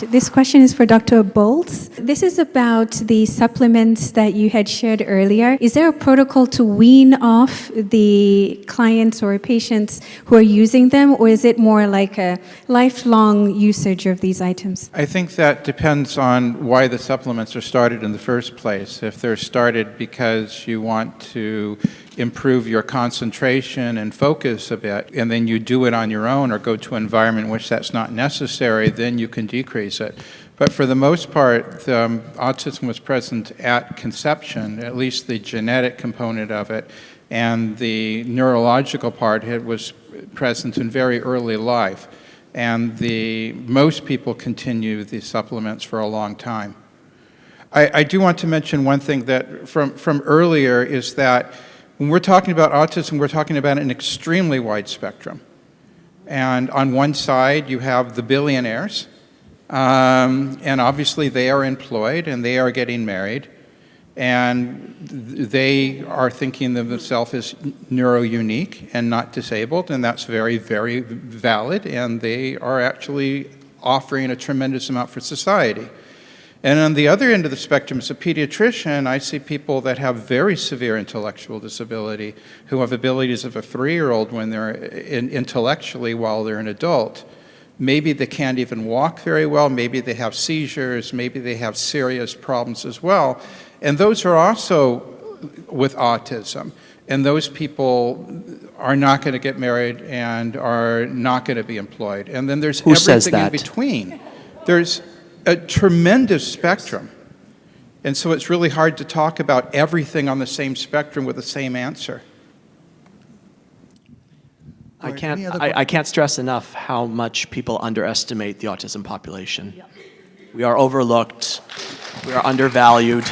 This question is for Dr. Bolts. This is about the supplements that you had shared earlier. Is there a protocol to wean off the clients or patients who are using them, or is it more like a lifelong usage of these items? I think that depends on why the supplements are started in the first place. If they're started because you want to improve your concentration and focus a bit, and then you do it on your own or go to an environment in which that's not necessary, then you can decrease it. But for the most part, autism was present at conception, at least the genetic component of it, and the neurological part was present in very early life. And most people continue these supplements for a long time. I do want to mention one thing that from earlier is that when we're talking about autism, we're talking about an extremely wide spectrum. And on one side, you have the billionaires, and obviously they are employed and they are getting married, and they are thinking of themselves as neuro-unique and not disabled, and that's very, very valid, and they are actually offering a tremendous amount for society. And on the other end of the spectrum, as a pediatrician, I see people that have very severe intellectual disability, who have abilities of a 3-year-old when they're intellectually while they're an adult. Maybe they can't even walk very well, maybe they have seizures, maybe they have serious problems as well. And those are also with autism. And those people are not going to get married and are not going to be employed. And then there's everything in between. There's a tremendous spectrum. And so it's really hard to talk about everything on the same spectrum with the same answer. I can't stress enough how much people underestimate the autism population. Yep. We are overlooked, we are undervalued,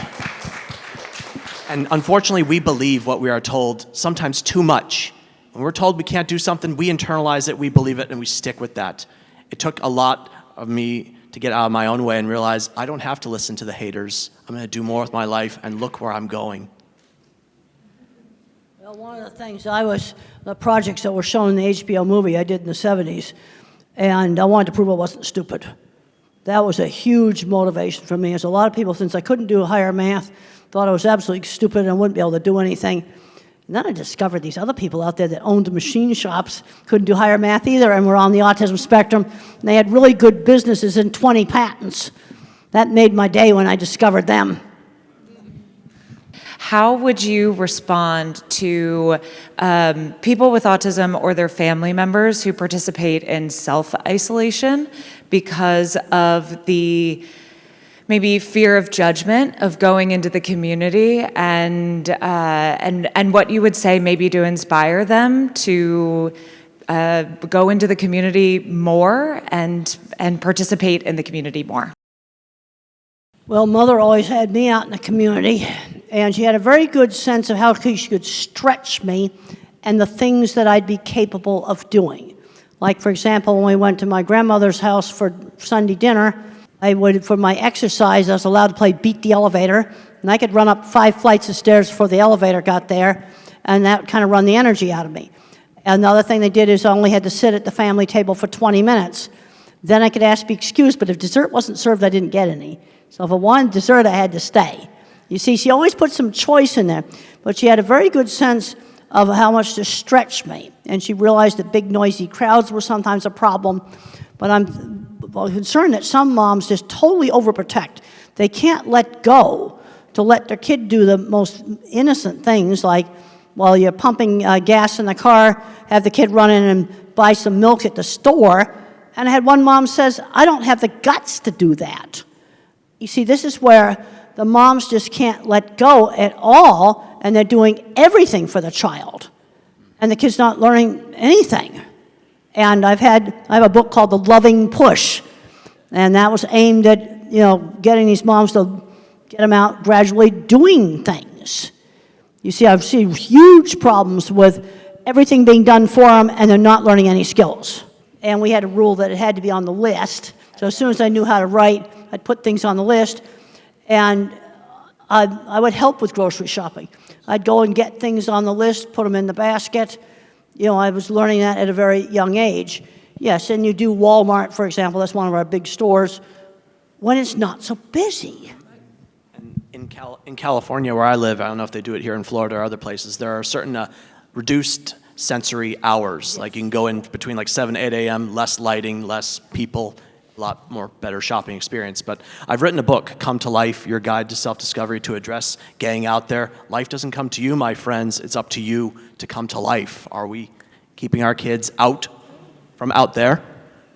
and unfortunately we believe what we are told, sometimes too much. When we're told we can't do something, we internalize it, we believe it, and we stick with that. It took a lot of me to get out of my own way and realize I don't have to listen to the haters. I'm going to do more with my life, and look where I'm going. Well, one of the things the projects that were shown in the HBO movie I did in the 70s, and I wanted to prove I wasn't stupid. That was a huge motivation for me, as a lot of people, since I couldn't do higher math, thought I was absolutely stupid and I wouldn't be able to do anything. And then I discovered these other people out there that owned machine shops, couldn't do higher math either, and were on the autism spectrum, and they had really good businesses and 20 patents. That made my day when I discovered them. How would you respond to people with autism or their family members who participate in self-isolation because of the maybe fear of judgment of going into the community, and what you would say maybe to inspire them to go into the community more and participate in the community more? Well, Mother always had me out in the community, and she had a very good sense of how she could stretch me and the things that I'd be capable of doing. Like, for example, when we went to my grandmother's house for Sunday dinner, for my exercise, I was allowed to play Beat the Elevator, and I could run up 5 flights of stairs before the elevator got there, and that would kind of run the energy out of me. And the other thing they did is I only had to sit at the family table for 20 minutes. Then I could ask to be excused, but if dessert wasn't served, I didn't get any. So if I wanted dessert, I had to stay. You see, she always put some choice in there, but she had a very good sense of how much to stretch me. And she realized that big, noisy crowds were sometimes a problem, but I'm concerned that some moms just totally overprotect. They can't let go to let their kid do the most innocent things, like while you're pumping gas in the car, have the kid run in and buy some milk at the store. And I had one mom says, I don't have the guts to do that. You see, this is where the moms just can't let go at all, and they're doing everything for the child, and the kid's not learning anything. And I have a book called The Loving Push, and that was aimed at, getting these moms to get them out gradually doing things. You see, I've seen huge problems with everything being done for them, and they're not learning any skills. And we had a rule that it had to be on the list. So as soon as I knew how to write, I'd put things on the list, and I would help with grocery shopping. I'd go and get things on the list, put them in the basket. I was learning that at a very young age. Yes, and you do Walmart, for example, that's one of our big stores, when it's not so busy. In California, where I live, I don't know if they do it here in Florida or other places, there are certain reduced sensory hours. Like you can go in between like 7, 8 a.m., less lighting, less people, a lot more better shopping experience. But I've written a book, Come to Life, Your Guide to Self-Discovery, to address gang out there. Life doesn't come to you, my friends. It's up to you to come to life. Are we keeping our kids out from out there?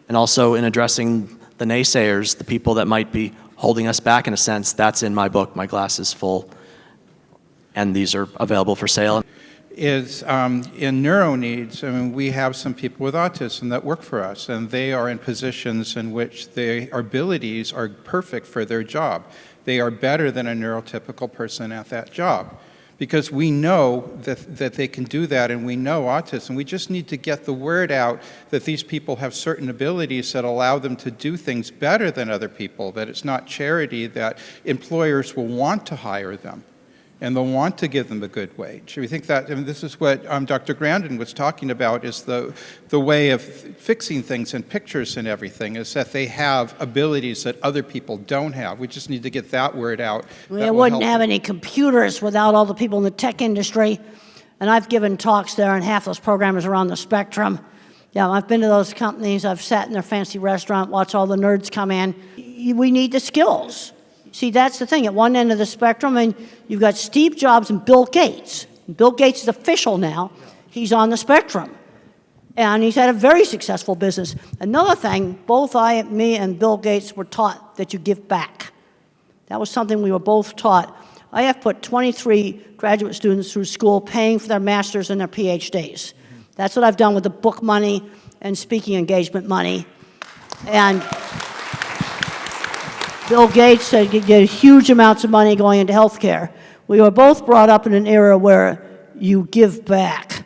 And also in addressing the naysayers, the people that might be holding us back in a sense. That's in my book, My Glass is Full. And these are available for sale. is in neuro needs. I mean, we have some people with autism that work for us, and they are in positions in which their abilities are perfect for their job. They are better than a neurotypical person at that job, because we know that they can do that, and we know autism. We just need to get the word out that these people have certain abilities that allow them to do things better than other people, that it's not charity, that employers will want to hire them, and they'll want to give them a good wage. We think that, and this is what Dr. Grandin was talking about, is the way of fixing things in pictures and everything, is that they have abilities that other people don't have. We just need to get that word out. We wouldn't have any computers without all the people in the tech industry. And I've given talks there, and half those programmers are on the spectrum. Yeah, I've been to those companies. I've sat in their fancy restaurant, watched all the nerds come in. We need the skills. See, that's the thing. At one end of the spectrum, and you've got Steve Jobs and Bill Gates. Bill Gates is official now. He's on the spectrum. And he's had a very successful business. Another thing, both me and Bill Gates were taught that you give back. That was something we were both taught. I have put 23 graduate students through school paying for their masters and their PhDs. That's what I've done with the book money and speaking engagement money. And Bill Gates said you get huge amounts of money going into healthcare. We were both brought up in an era where you give back,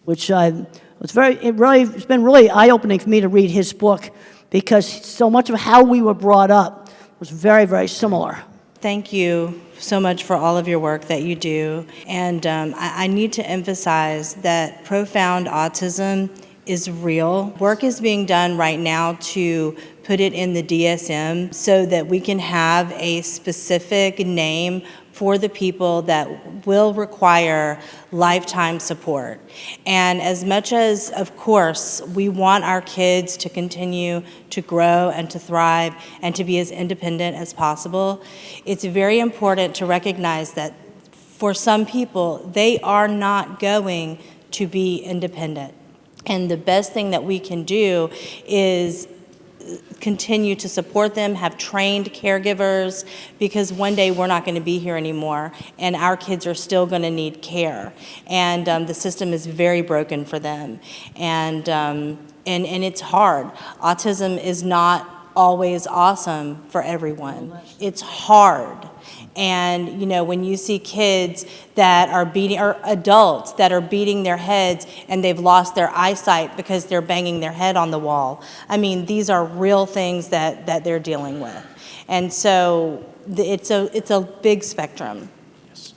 which it's been really eye-opening for me to read his book, because so much of how we were brought up was very, very similar. Thank you so much for all of your work that you do. And I need to emphasize that profound autism is real. Work is being done right now to put it in the DSM so that we can have a specific name for the people that will require lifetime support. And as much as, of course, we want our kids to continue to grow and to thrive and to be as independent as possible, it's very important to recognize that for some people, they are not going to be independent. And the best thing that we can do is continue to support them, have trained caregivers, because one day we're not going to be here anymore, and our kids are still going to need care. And the system is very broken for them. And it's hard. Autism is not always awesome for everyone. It's hard. And, you know, when you see kids that are beating, or adults that are beating their heads and they've lost their eyesight because they're banging their head on the wall, I mean, these are real things that they're dealing with. And so it's a big spectrum.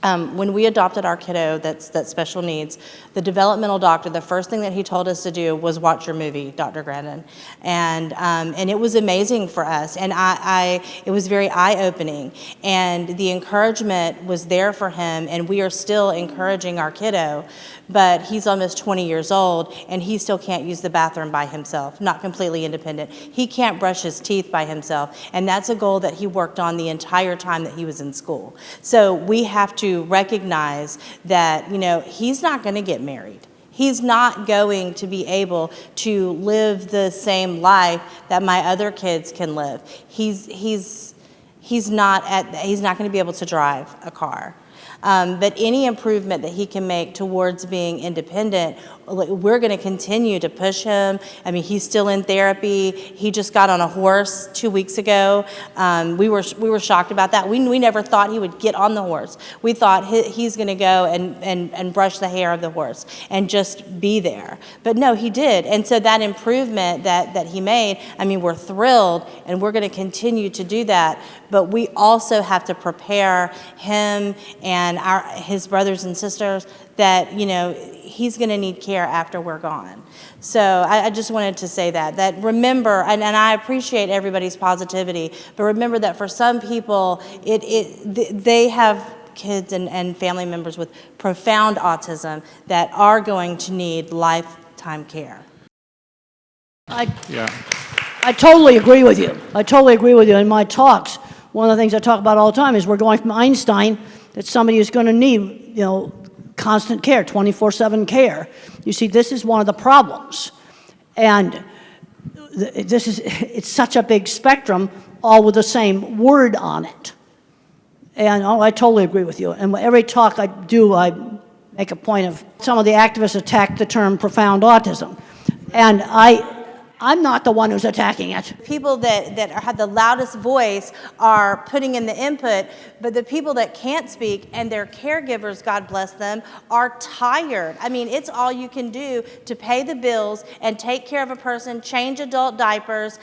When we adopted our kiddo that's special needs, the developmental doctor, the first thing that he told us to do was watch your movie, Dr. Grandin. And it was amazing for us. And it was very eye-opening. And the encouragement was there for him, and we are still encouraging our kiddo. But he's almost 20 years old, and he still can't use the bathroom by himself, not completely independent. He can't brush his teeth by himself, and that's a goal that he worked on the entire time that he was in school. So we have to recognize that, you know, he's not going to get married. He's not going to be able to live the same life that my other kids can live. He's not going to be able to drive a car. But any improvement that he can make towards being independent, we're going to continue to push him. I mean, he's still in therapy. He just got on a horse 2 weeks ago. We were shocked about that. We never thought he would get on the horse. We thought he's going to go and brush the hair of the horse and just be there. But no, he did. And so that improvement that he made, I mean, we're thrilled, and we're going to continue to do that. But we also have to prepare him and his brothers and sisters that, you know, he's going to need care after we're gone. So I just wanted to say that remember, and I appreciate everybody's positivity, but remember that for some people, they have kids and family members with profound autism that are going to need lifetime care. I totally agree with you. I totally agree with you. In my talks, one of the things I talk about all the time is we're going from Einstein, that somebody is going to need, you know, constant care, 24/7 care. You see, this is one of the problems. And it's such a big spectrum, all with the same word on it. And I totally agree with you. And every talk I do, I make a point of, some of the activists attack the term profound autism. And I'm not the one who's attacking it. People that have the loudest voice are putting in the input, but the people that can't speak and their caregivers, God bless them, are tired. I mean, it's all you can do to pay the bills and take care of a person, change adult diapers,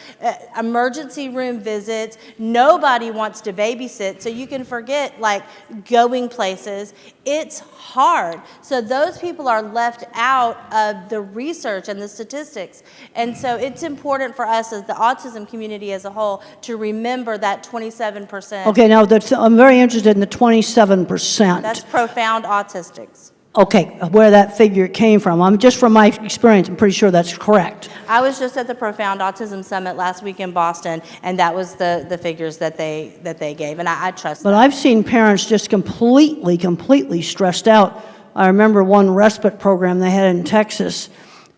emergency room visits. Nobody wants to babysit, so you can forget like going places. It's hard. So those people are left out of the research and the statistics. And so it's important for us as the autism community as a whole to remember that 27%. Okay, now I'm very interested in the 27%. That's profound autistics. Okay, where that figure came from. Just from my experience, I'm pretty sure that's correct. I was just at the Profound Autism Summit last week in Boston, and that was the figures that they gave, and I trust But them. I've seen parents just completely stressed out. I remember one respite program they had in Texas,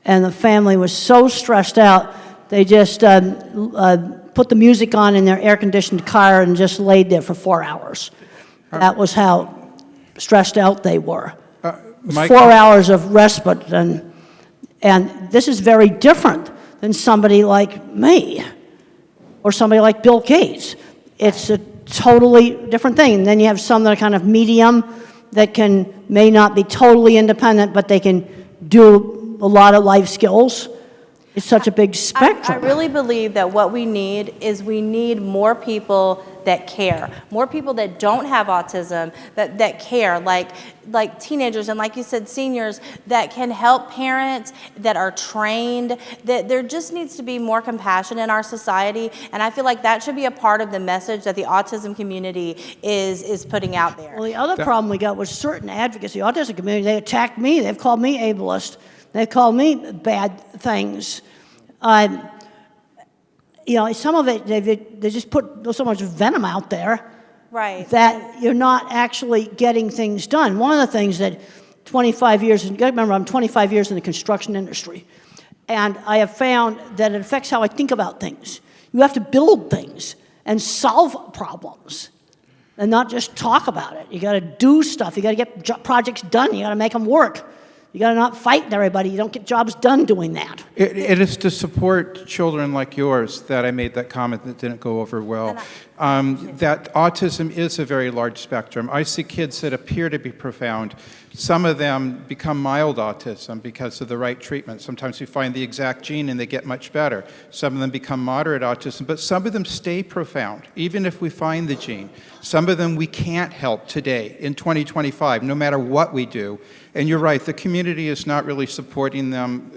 and the family was so stressed out, they just put the music on in their air-conditioned car and just laid there for 4 hours. That was how stressed out they were. 4 hours of respite, and this is very different than somebody like me or somebody like Bill Gates. It's a totally different thing. And then you have some that are kind of medium that may not be totally independent, but they can do a lot of life skills. It's such a big spectrum. I really believe that what we need more people that care, more people that don't have autism, that care, like teenagers and, like you said, seniors, that can help parents, that are trained, that there just needs to be more compassion in our society, and I feel like that should be a part of the message that the autism community is putting out there. Well, the other problem we got was certain advocacy, autism community, they attacked me, they've called me ableist, they've called me bad things. Some of it, they just put so much venom out there, right, that you're not actually getting things done. One of the things that 25 years, you gotta remember I'm 25 years in the construction industry, and I have found that it affects how I think about things. You have to build things and solve problems and not just talk about it. You gotta do stuff, you gotta get projects done, you gotta make them work. You got to not fight everybody. You don't get jobs done doing that. It is to support children like yours that I made that comment that didn't go over well. That autism is a very large spectrum. I see kids that appear to be profound. Some of them become mild autism because of the right treatment. Sometimes we find the exact gene and they get much better. Some of them become moderate autism, but some of them stay profound, even if we find the gene. Some of them we can't help today in 2025, no matter what we do. And you're right, the community is not really supporting them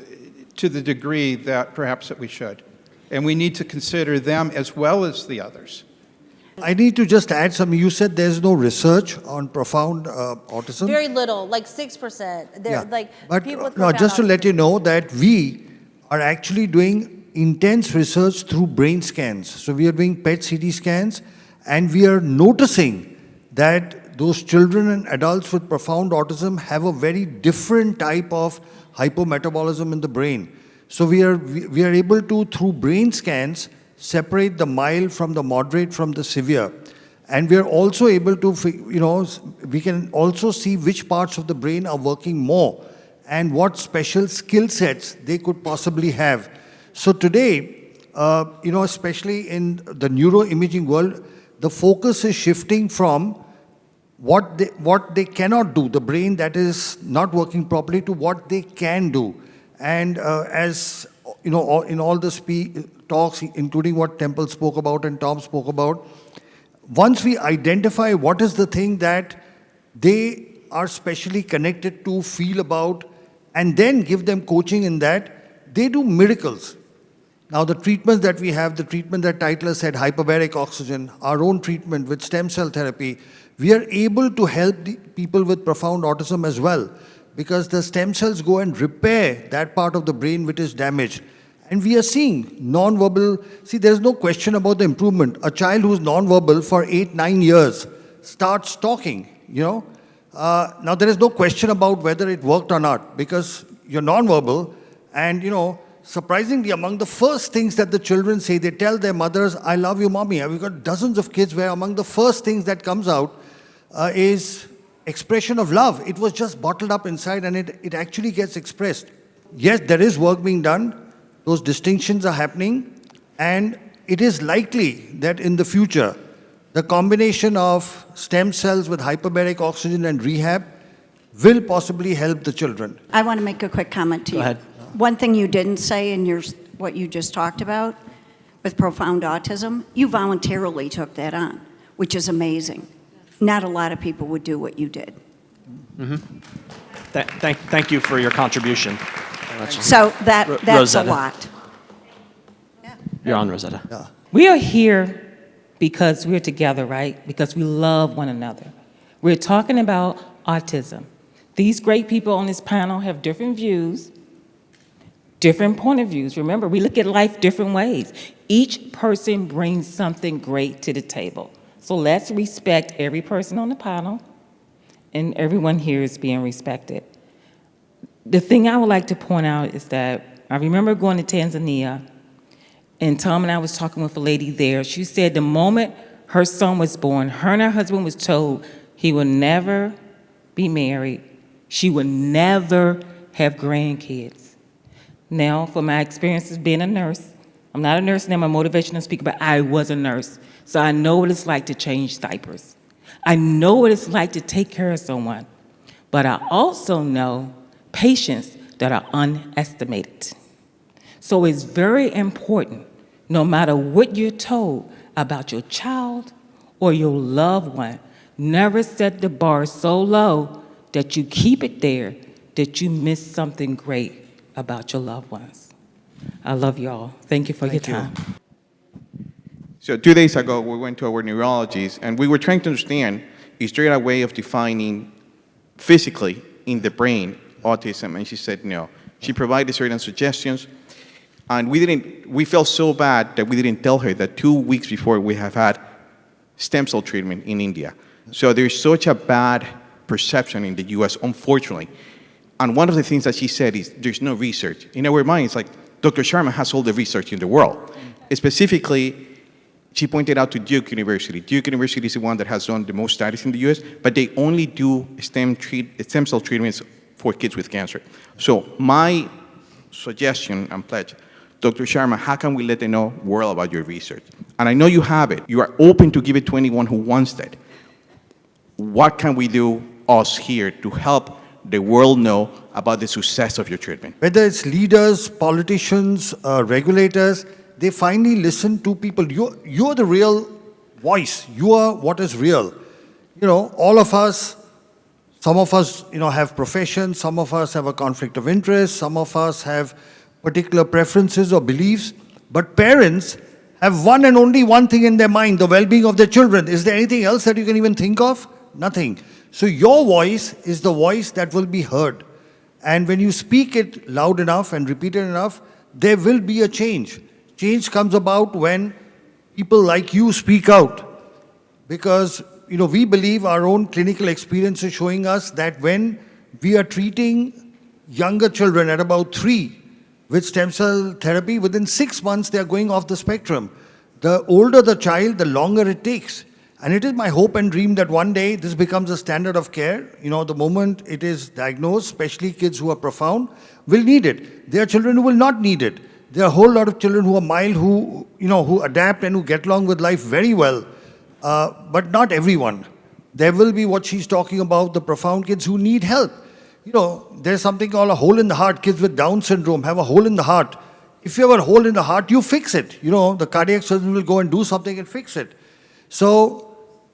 to the degree that perhaps that we should. And we need to consider them as well as the others. I need to just add something. You said there's no research on profound autism. Very little, like 6%. They're like But people with no, profound just to let autism. you know that we are actually doing intense research through brain scans. So we are doing PET CT scans, and we are noticing that those children and adults with profound autism have a very different type of hypometabolism in the brain. So we are able to, through brain scans, separate the mild from the moderate from the severe. And we are also able to, we can also see which parts of the brain are working more and what special skill sets they could possibly have. So today, especially in the neuroimaging world, the focus is shifting from what they cannot do, the brain that is not working properly, to what they can do. And as in all the talks, including what Temple spoke about and Tom spoke about, once we identify what is the thing that they are specially connected to, feel about, and then give them coaching in that, they do miracles. Now, the treatments that we have, the treatment that Tactile said, hyperbaric oxygen, our own treatment with stem cell therapy, we are able to help the people with profound autism as well, because the stem cells go and repair that part of the brain which is damaged. And we are seeing non-verbal, there's no question about the improvement. A child who's non-verbal for 8-9 years starts talking, Now, there is no question about whether it worked or not, because you're non-verbal, and, surprisingly, among the first things that the children say, they tell their mothers, "I love you, mommy." We've got dozens of kids where among the first things that comes out is expression of love. It was just bottled up inside, and it actually gets expressed. Yes, there is work being done. Those distinctions are happening. And it is likely that in the future, the combination of stem cells with hyperbaric oxygen and rehab will possibly help the children. I want to make a quick comment to you. Go ahead. One thing you didn't say in what you just talked about with profound autism, you voluntarily took that on, which is amazing. Not a lot of people would do what you did. Thank you for your contribution. So that's Rosetta. a lot. You're on, Rosetta. We are here because we're together, right? Because we love one another. We're talking about autism. These great people on this panel have different views, different point of views. Remember, we look at life different ways. Each person brings something great to the table. So let's respect every person on the panel, and everyone here is being respected. The thing I would like to point out is that I remember going to Tanzania, and Tom and I was talking with a lady there. She said the moment her son was born, her and her husband was told he would never be married. She would never have grandkids. Now, from my experiences being a nurse, I'm not a nurse now, I'm a motivational speaker, but I was a nurse. So I know what it's like to change diapers. I know what it's like to take care of someone. But I also know patients that are underestimated. So it's very important, no matter what you're told about your child or your loved one, never set the bar so low that you keep it there, that you miss something great about your loved ones. I love you all. Thank you for your time. So 2 days ago, we went to our neurologist, and we were trying to understand, is there a way of defining physically in the brain autism? And she said no. She provided certain suggestions, and we felt so bad that we didn't tell her that 2 weeks before we have had stem cell treatment in India. So there's such a bad perception in the US, unfortunately. And one of the things that she said is there's no research. In our minds, like, Dr. Sharma has all the research in the world. Specifically, she pointed out to Duke University. Duke University is the one that has done the most studies in the US, but they only do stem cell treatments for kids with cancer. So my suggestion and pledge, Dr. Sharma, how can we let the world about your research? And I know you have it. You are open to give it to anyone who wants that. What can we do, us here, to help the world know about the success of your treatment? Whether it's leaders, politicians, regulators, they finally listen to people. You're the real voice. You are what is real. All of us, some of us, have professions, some of us have a conflict of interest, some of us have particular preferences or beliefs, but parents have one and only one thing in their mind, the well-being of their children. Is there anything else that you can even think of? Nothing. So your voice is the voice that will be heard. And when you speak it loud enough and repeat it enough, there will be a change. Change comes about when people like you speak out. Because, we believe our own clinical experience is showing us that when we are treating younger children at about 3 with stem cell therapy, within 6 months they are going off the spectrum. The older the child, the longer it takes. And it is my hope and dream that one day this becomes a standard of care. The moment it is diagnosed, especially kids who are profound, will need it. There are children who will not need it. There are a whole lot of children who are mild, who adapt and who get along with life very well. But not everyone. There will be what she's talking about, the profound kids who need help. There's something called a hole in the heart. Kids with Down syndrome have a hole in the heart. If you have a hole in the heart, you fix it. The cardiac surgeon will go and do something and fix it. So,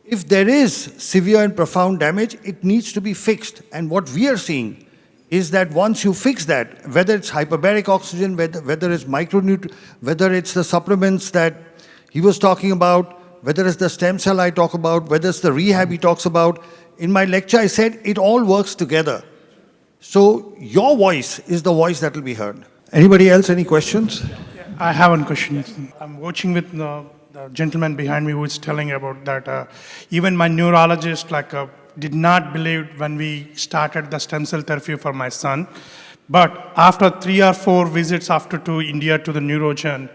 if there is severe and profound damage, it needs to be fixed. And what we are seeing is that once you fix that, whether it's hyperbaric oxygen, whether it's whether it's the supplements that he was talking about, whether it's the stem cell I talk about, whether it's the rehab he talks about, in my lecture I said it all works together. So your voice is the voice that will be heard. Anybody else, any questions? I have one question. I'm watching with the gentleman behind me who is telling about that. Even my neurologist did not believe when we started the stem cell therapy for my son. But after 3 or 4 visits to India to the neurogen,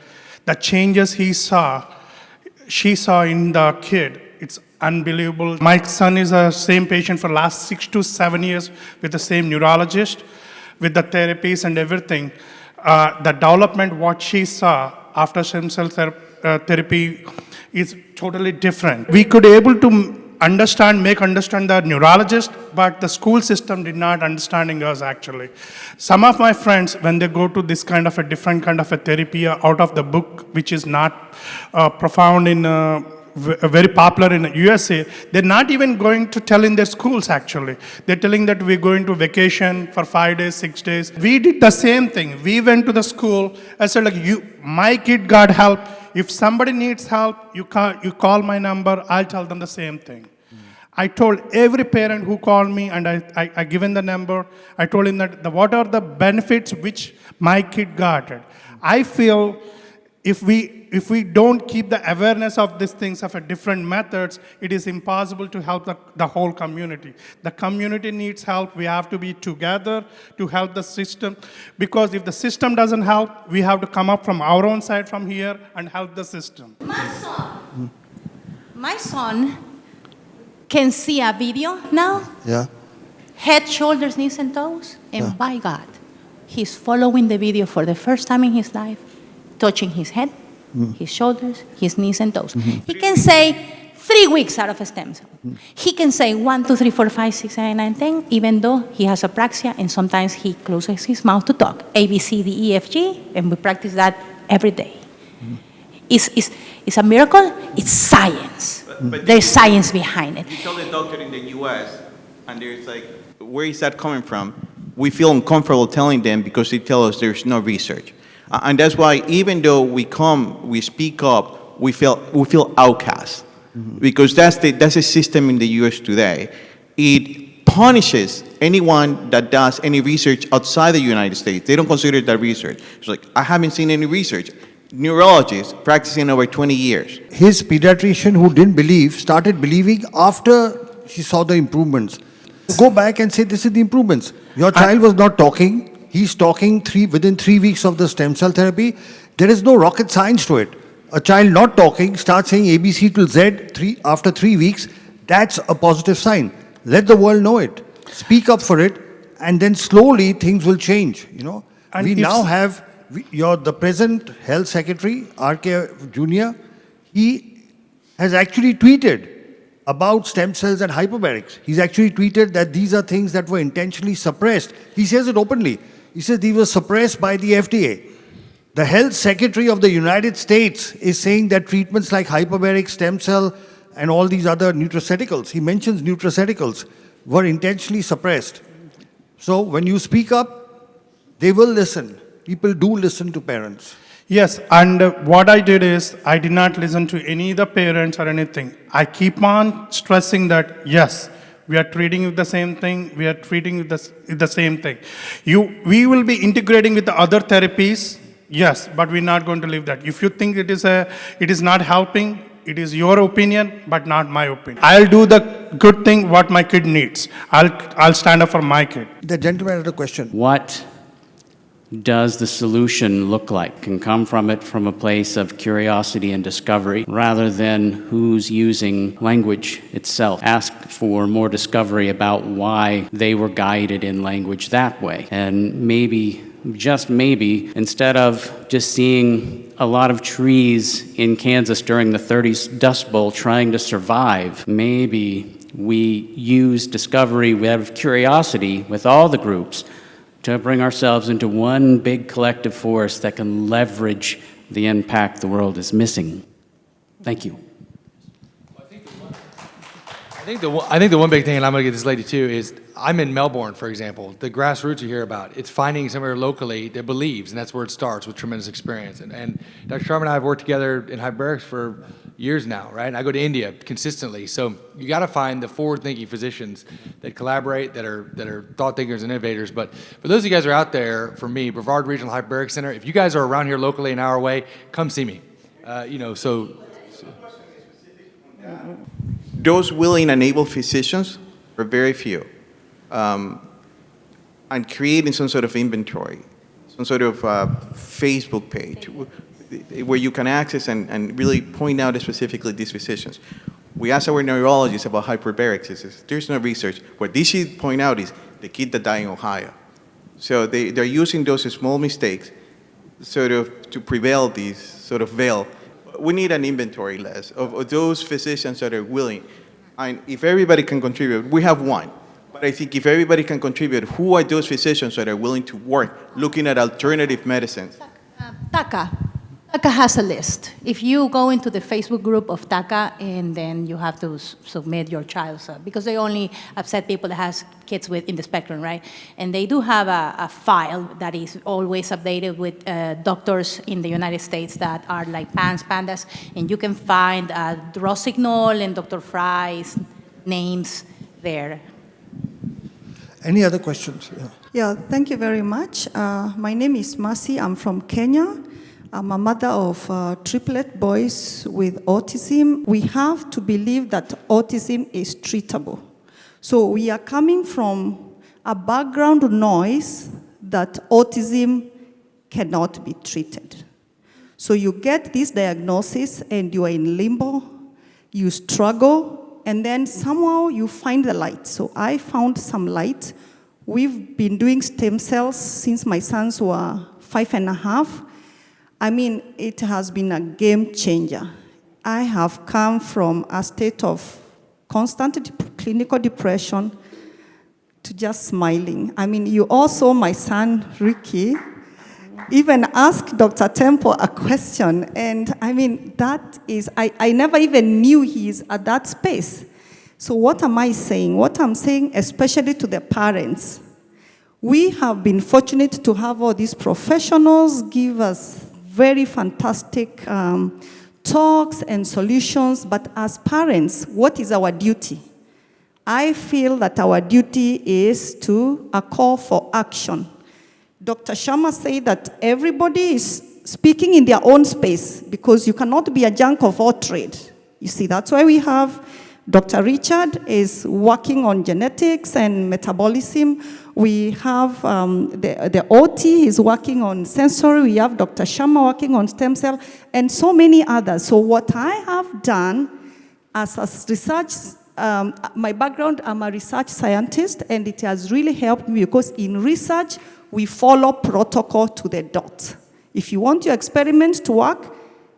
the changes she saw in the kid, it's unbelievable. My son is the same patient for last 6 to 7 years with the same neurologist, with the therapies and everything. The development, what she saw after stem cell therapy is totally different. We could able to make understand the neurologist, but the school system did not understanding us actually. Some of my friends, when they go to this kind of a different kind of a therapy out of the book, which is not profound in very popular in the USA, they're not even going to tell in their schools actually. They're telling that we're going to vacation for 5 days, 6 days. We did the same thing. We went to the school. I said like, my kid got help. If somebody needs help, you call my number, I'll tell them the same thing. I told every parent who called me, and I given the number, I told him that what are the benefits which my kid got. I feel if we don't keep the awareness of these things, of different methods, it is impossible to help the whole community. The community needs help. We have to be together to help the system. Because if the system doesn't help, we have to come up from our own side from here and help the system. My son can see a video now. Yeah. Head, shoulders, knees, and toes. And by God, he's following the video for the first time in his life, touching his head, his shoulders, his knees, and toes. He can say 3 weeks out of a stem cell. He can say 1, 2, 3, 4, 5, 6, 7, 9, 10, even though he has apraxia, and sometimes he closes his mouth to talk. A, B, C, D, E, F, G, and we practice that every day. It's a miracle. It's science. But there's science behind it. You tell the doctor in the U.S., and there's like, where is that coming from? We feel uncomfortable telling them because they tell us there's no research. And that's why even though we speak up, we feel outcast. Because that's the system in the U.S. today. It punishes anyone that does any research outside the United States. They don't consider that research. It's like, I haven't seen any research. Neurologist practicing over 20 years. His pediatrician who didn't believe started believing after she saw the improvements. Go back and say, this is the improvements. Your child was not talking. He's talking within 3 weeks of the stem cell therapy. There is no rocket science to it. A child not talking starts saying ABC till Z after 3 weeks. That's a positive sign. Let the world know it. Speak up for it, and then slowly things will change. And we now have the present health secretary, R.K. Jr., he has actually tweeted about stem cells and hyperbarics. He's actually tweeted that these are things that were intentionally suppressed. He says it openly. He says these were suppressed by the FDA. The health secretary of the United States is saying that treatments like hyperbaric, stem cell, and all these other nutraceuticals, he mentions nutraceuticals, were intentionally suppressed. So when you speak up, they will listen. People do listen to parents. Yes, and what I did is, I did not listen to any of the parents or anything. I keep on stressing that, yes, we are treating with the same thing, we are treating with the same thing. We will be integrating with the other therapies, yes, but we're not going to leave that. If you think it is not helping, it is your opinion, but not my opinion. I'll do the good thing what my kid needs. I'll stand up for my kid. The gentleman had a question. What does the solution look like? Can come from a place of curiosity and discovery rather than who's using language itself. Ask for more discovery about why they were guided in language that way. And maybe, just maybe, instead of just seeing a lot of trees in Kansas during the 30s Dust Bowl trying to survive, maybe we use discovery, we have curiosity with all the groups to bring ourselves into one big collective force that can leverage the impact the world is missing. Thank you. I think the one big thing, and I'm going to get this lady too, is I'm in Melbourne, for example. The grassroots you hear about, it's finding somewhere locally that believes, and that's where it starts, with tremendous experience. And Dr. Sharma and I have worked together in hyperbarics for years now, right? And I go to India consistently. So you got to find the forward-thinking physicians that collaborate, that are thought thinkers and innovators. But for those of you guys who are out there, for me, Brevard Regional Hyperbaric Center, if you guys are around here locally an hour away, come see me. Those willing and able physicians are very few. And creating some sort of inventory, some sort of Facebook page where you can access and really point out specifically these physicians. We asked our neurologists about hyperbarics. There's no research. What they should point out is the kid that died in Ohio. So they're using those small mistakes sort of to prevail these sort of veil. We need an inventory list of those physicians that are willing. And if everybody can contribute, we have one. But I think if everybody can contribute, who are those physicians that are willing to work looking at alternative medicines? TACA has a list. If you go into the Facebook group of TACA, and then you have to submit your child, because they only accept people that has kids in the spectrum, right? And they do have a file that is always updated with doctors in the United States that are like pandas, and you can find Rossignol and Dr. Fry's names there. Any other questions? Yeah, thank you very much. My name is Masi. I'm from Kenya. I'm a mother of triplet boys with autism. We have to believe that autism is treatable. So we are coming from a background noise that autism cannot be treated. So you get this diagnosis and you are in limbo, you struggle, and then somehow you find the light. So I found some light. We've been doing stem cells since my sons were 5.5. I mean, it has been a game changer. I have come from a state of constant clinical depression to just smiling. I mean, you also, my son, Ricky, even asked Dr. Temple a question, and I mean, that is, I never even knew he's at that space. So what am I saying? What I'm saying, especially to the parents, we have been fortunate to have all these professionals give us very fantastic talks and solutions, but as parents, what is our duty? I feel that our duty is to a call for action. Dr. Sharma said that everybody is speaking in their own space because you cannot be a jack of all trade. You see, that's why we have Dr. Richard is working on genetics and metabolism. We have the OT is working on sensory. We have Dr. Sharma working on stem cell, and so many others. So what I have done as a research, my background, I'm a research scientist, and it has really helped me because in research, we follow protocol to the dot. If you want your experiment to work,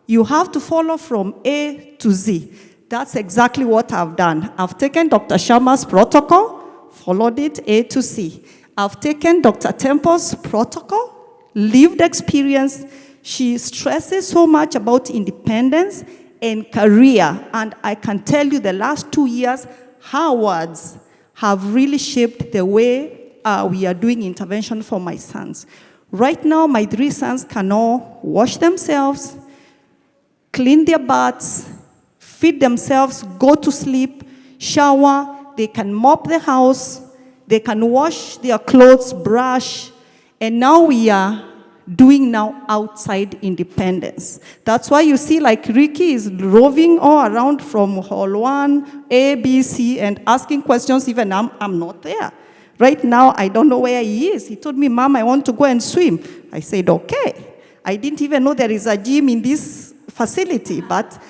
you have to follow from A to Z. That's exactly what I've done. I've taken Dr. Sharma's protocol, followed it A to C. I've taken Dr. Temple's protocol, lived experience. She stresses so much about independence and career. And I can tell you the last 2 years, her words have really shaped the way we are doing intervention for my sons. Right now, my 3 sons can all wash themselves, clean their butts, feed themselves, go to sleep, shower, they can mop the house, they can wash their clothes, brush, and now we are doing now outside independence. That's why you see like Ricky is roving all around from hall 1, A, B, C, and asking questions, even I'm not there. Right now, I don't know where he is. He told me, Mom, I want to go and swim. I said, okay. I didn't even know there is a gym in this facility, but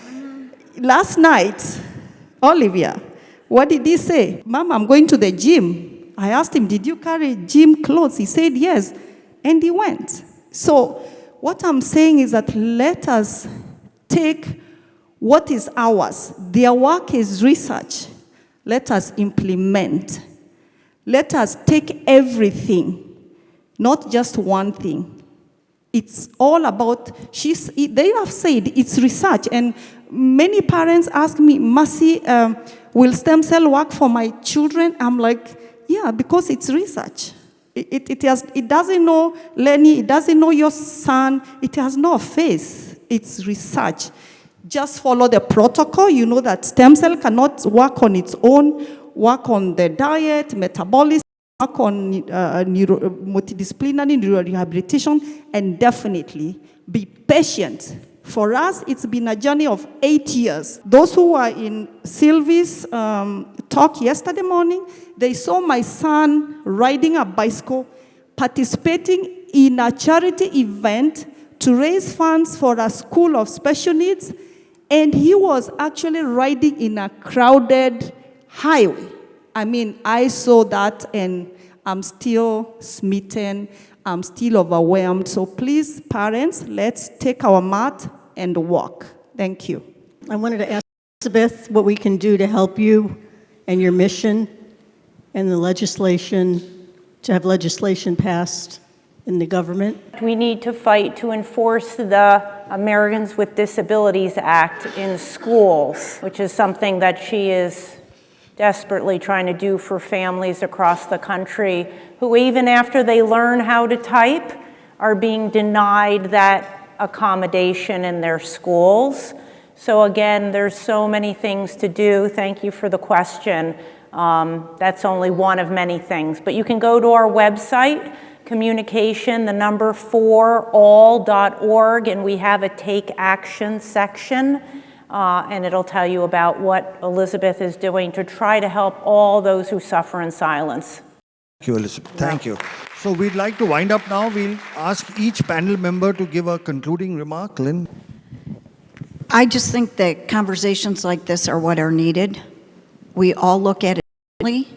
last night, Olivia, what did he say? Mom, I'm going to the gym. I asked him, did you carry gym clothes? He said, yes, and he went. So what I'm saying is that let us take what is ours. Their work is research. Let us implement. Let us take everything, not just one thing. It's all about, they have said it's research, and many parents ask me, Mercy, will stem cell work for my children? I'm like, yeah, because it's research. It doesn't know Lenny, it doesn't know your son, it has no face. It's research. Just follow the protocol. You know that stem cell cannot work on its own. Work on the diet, metabolism, work on multidisciplinary neurorehabilitation, and definitely be patient. For us, it's been a journey of 8 years. Those who were in Sylvie's talk yesterday morning, they saw my son riding a bicycle, participating in a charity event to raise funds for a school of special needs, And he was actually riding in a crowded highway. I mean, I saw that and I'm still smitten. I'm still overwhelmed. So please, parents, let's take our mat and walk. Thank you. I wanted to ask Elizabeth what we can do to help you and your mission and the legislation, to have legislation passed in the government. We need to fight to enforce the Americans with Disabilities Act in schools, which is something that she is desperately trying to do for families across the country who, even after they learn how to type, are being denied that accommodation in their schools. So again, there's so many things to do. Thank you for the question. That's only one of many things. But you can go to our website, communication, 4all.org, and we have a take action section. And it'll tell you about what Elizabeth is doing to try to help all those who suffer in silence. Thank you, Elizabeth. Thank you. So we'd like to wind up now. We'll ask each panel member to give a concluding remark. Lynn? I just think that conversations like this are what are needed. We all look at it differently,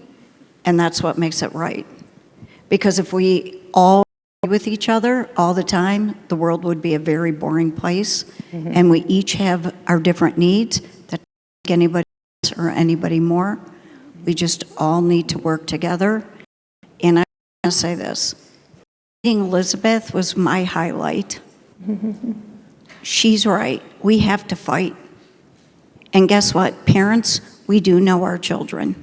and that's what makes it right. Because if we all agree with each other all the time, the world would be a very boring place. Mm-hmm. And we each have our different needs that don't make anybody less or anybody more. We just all need to work together. And I want to say this. Meeting Elizabeth was my highlight. She's right. We have to fight. And guess what? Parents, we do know our children.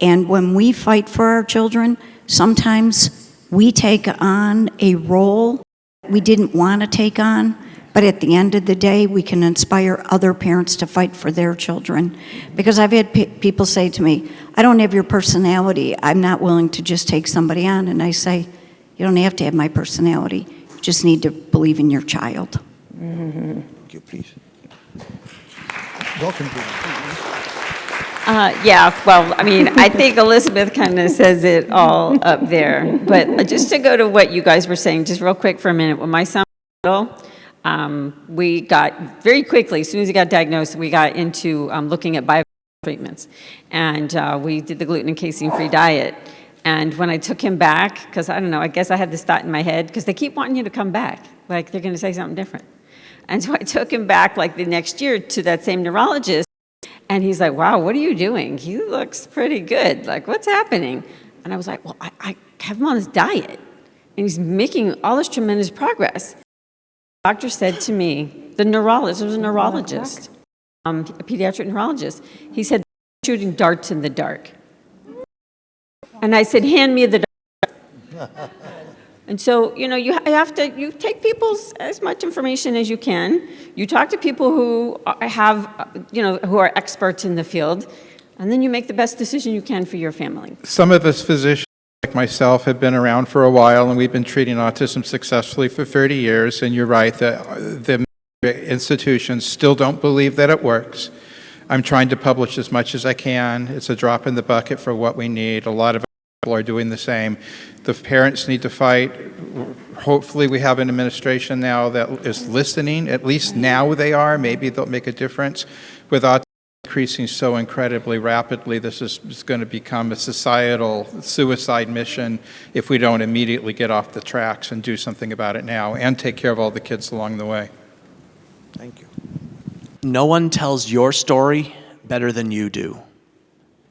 And when we fight for our children, sometimes we take on a role we didn't want to take on, but at the end of the day, we can inspire other parents to fight for their children. Because I've had people say to me, I don't have your personality. I'm not willing to just take somebody on. And I say, you don't have to have my personality. You just need to believe in your child. Thank you, please. Welcome to Yeah, well, I mean, I think Elizabeth kind of says it all up there. But just to go to what you guys were saying, just real quick for a minute, when my son was little, we got very quickly, as soon as he got diagnosed, we got into looking at bio treatments. And we did the gluten and casein-free diet. And when I took him back, because I don't know, I guess I had this thought in my head, because they keep wanting you to come back, like they're going to say something different. And so I took him back like the next year to that same neurologist. And he's like, wow, what are you doing? He looks pretty good. Like, what's happening? And I was like, well, I have him on this diet. And he's making all this tremendous progress. The doctor said to me, the neurologist, it was a neurologist, a pediatric neurologist, he said, shooting darts in the dark. And I said, hand me the dart. And so, you know, you take people's as much information as you can. You talk to people who have, who are experts in the field, and then you make the best decision you can for your family. Some of us physicians, like myself, have been around for a while, and we've been treating autism successfully for 30 years, and you're right, the institutions still don't believe that it works. I'm trying to publish as much as I can. It's a drop in the bucket for what we need. A lot of people are doing the same. The parents need to fight. Hopefully we have an administration now that is listening. At least now they are. Maybe they'll make a difference. With autism increasing so incredibly rapidly, this is going to become a societal suicide mission if we don't immediately get off the tracks and do something about it now and take care of all the kids along the way. Thank you. No one tells your story better than you do.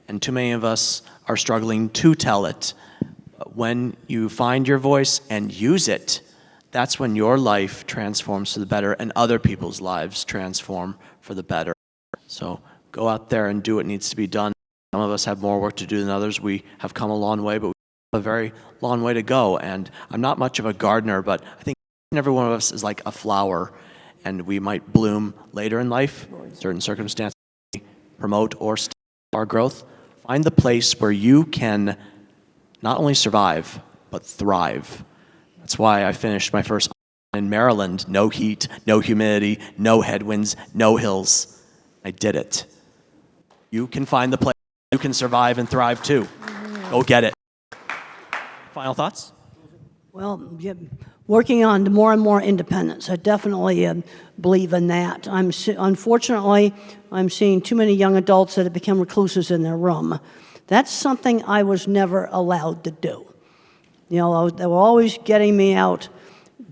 And too many of us are struggling to tell it. When you find your voice and use it, that's when your life transforms for the better and other people's lives transform for the better. So go out there and do what needs to be done. Some of us have more work to do than others. We have come a long way, but we have a very long way to go. And I'm not much of a gardener, but I think every one of us is like a flower, and we might bloom later in life. Certain circumstances promote or stop our growth. Find the place where you can not only survive, but thrive. That's why I finished my first in Maryland. No heat, no humidity, no headwinds, no hills. I did it. You can find the place you can survive and thrive too. Go get it. Final thoughts? Well, yeah, working on more and more independence. I definitely believe in that. Unfortunately, I'm seeing too many young adults that have become recluses in their room. That's something I was never allowed to do. You know, they were always getting me out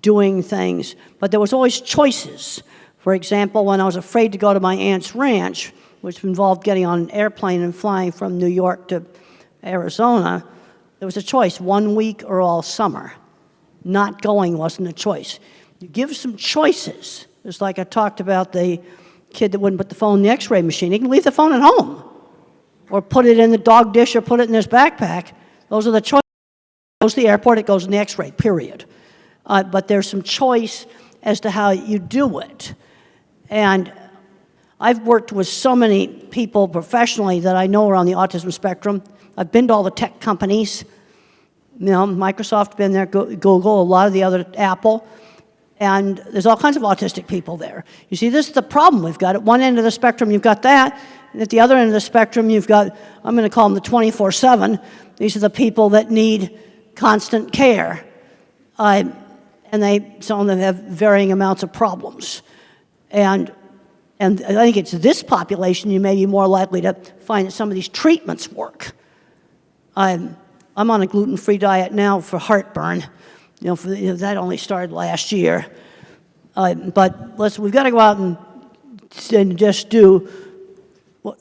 doing things, but there was always choices. For example, when I was afraid to go to my aunt's ranch, which involved getting on an airplane and flying from New York to Arizona, there was a choice, 1 week or all summer. Not going wasn't a choice. You give some choices. It's like I talked about the kid that wouldn't put the phone in the x-ray machine. He can leave the phone at home or put it in the dog dish or put it in his backpack. Those are the choices. It goes to the airport, it goes in the x-ray, period. But there's some choice as to how you do it. And I've worked with so many people professionally that I know are on the autism spectrum. I've been to all the tech companies. You know, Microsoft, been there, Google, a lot of the other, Apple. And there's all kinds of autistic people there. You see, this is the problem we've got. At one end of the spectrum, you've got that. And at the other end of the spectrum, you've got, I'm going to call them the 24/7. These are the people that need constant care. And some of them have varying amounts of problems. And I think it's this population you may be more likely to find that some of these treatments work. I'm on a gluten-free diet now for heartburn. That only started last year. But we've got to go out and just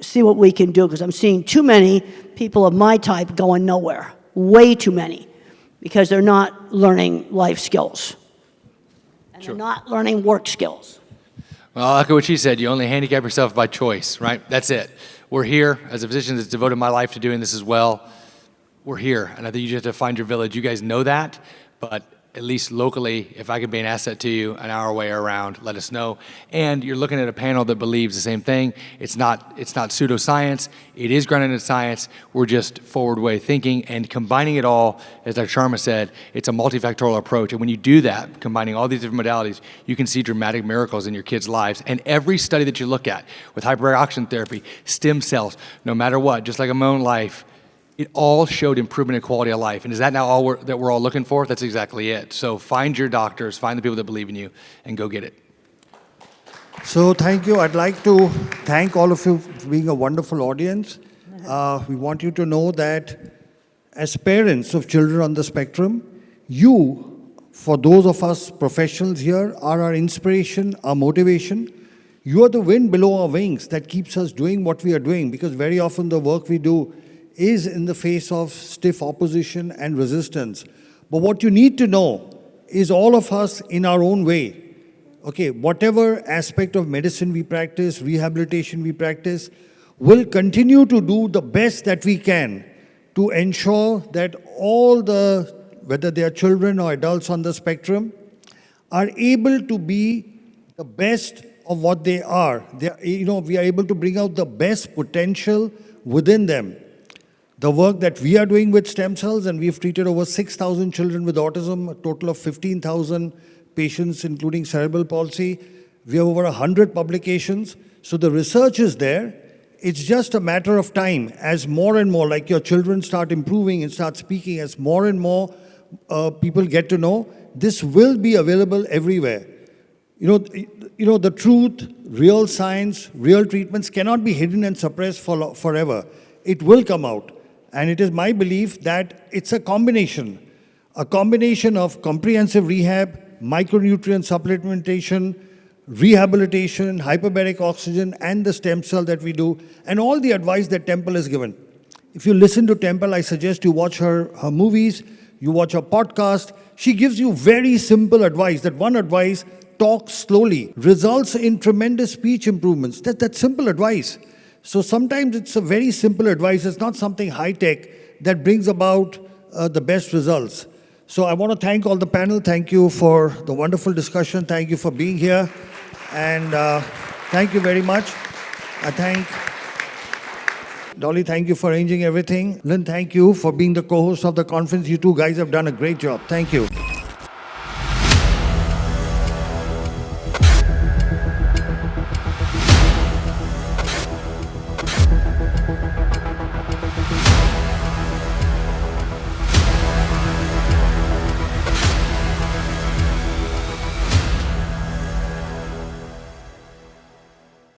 see what we can do, because I'm seeing too many people of my type going nowhere. Way too many, because they're not learning life skills. And they're not learning work skills. Well, I'll echo what she said. You only handicap yourself by choice, right? That's it. We're here as a physician that's devoted my life to doing this as well. We're here, and I think you just have to find your village. You guys know that, but at least locally, if I can be an asset to you an hour away or around, let us know. And you're looking at a panel that believes the same thing. It's not pseudoscience. It is grounded in science. We're just forward way thinking and combining it all, as Dr. Sharma said, it's a multifactorial approach. And when you do that, combining all these different modalities, you can see dramatic miracles in your kids' lives. And every study that you look at with hyperbaric oxygen therapy, stem cells, no matter what, just like in my own life, it all showed improvement in quality of life. And is that now all that we're all looking for? That's exactly it. So find your doctors, find the people that believe in you, and go get it. So thank you. I'd like to thank all of you for being a wonderful audience. We want you to know that as parents of children on the spectrum, you, for those of us professionals here, are our inspiration, our motivation. You are the wind below our wings that keeps us doing what we are doing, because very often the work we do is in the face of stiff opposition and resistance. But what you need to know is all of us in our own way, okay, whatever aspect of medicine we practice, rehabilitation we practice, will continue to do the best that we can to ensure that all the, whether they are children or adults on the spectrum, are able to be the best of what they are. We are able to bring out the best potential within them. The work that we are doing with stem cells, and we've treated over 6,000 children with autism, a total of 15,000 patients, including cerebral palsy. We have over 100 publications. So the research is there. It's just a matter of time as more and more, like your children start improving and start speaking, as more and more people get to know, this will be available everywhere. The truth, real science, real treatments cannot be hidden and suppressed forever. It will come out. And it is my belief that it's a combination of comprehensive rehab, micronutrient supplementation, rehabilitation, hyperbaric oxygen, and the stem cell that we do, and all the advice that Temple has given. If you listen to Temple, I suggest you watch her movies, you watch her podcast. She gives you very simple advice. That one advice, talk slowly, results in tremendous speech improvements. That's simple advice. So sometimes it's a very simple advice. It's not something high-tech that brings about the best results. So I want to thank all the panel. Thank you for the wonderful discussion. Thank you for being here. And thank you very much. I thank Dolly, thank you for arranging everything. Lynn, thank you for being the co-host of the conference. You two guys have done a great job. Thank you.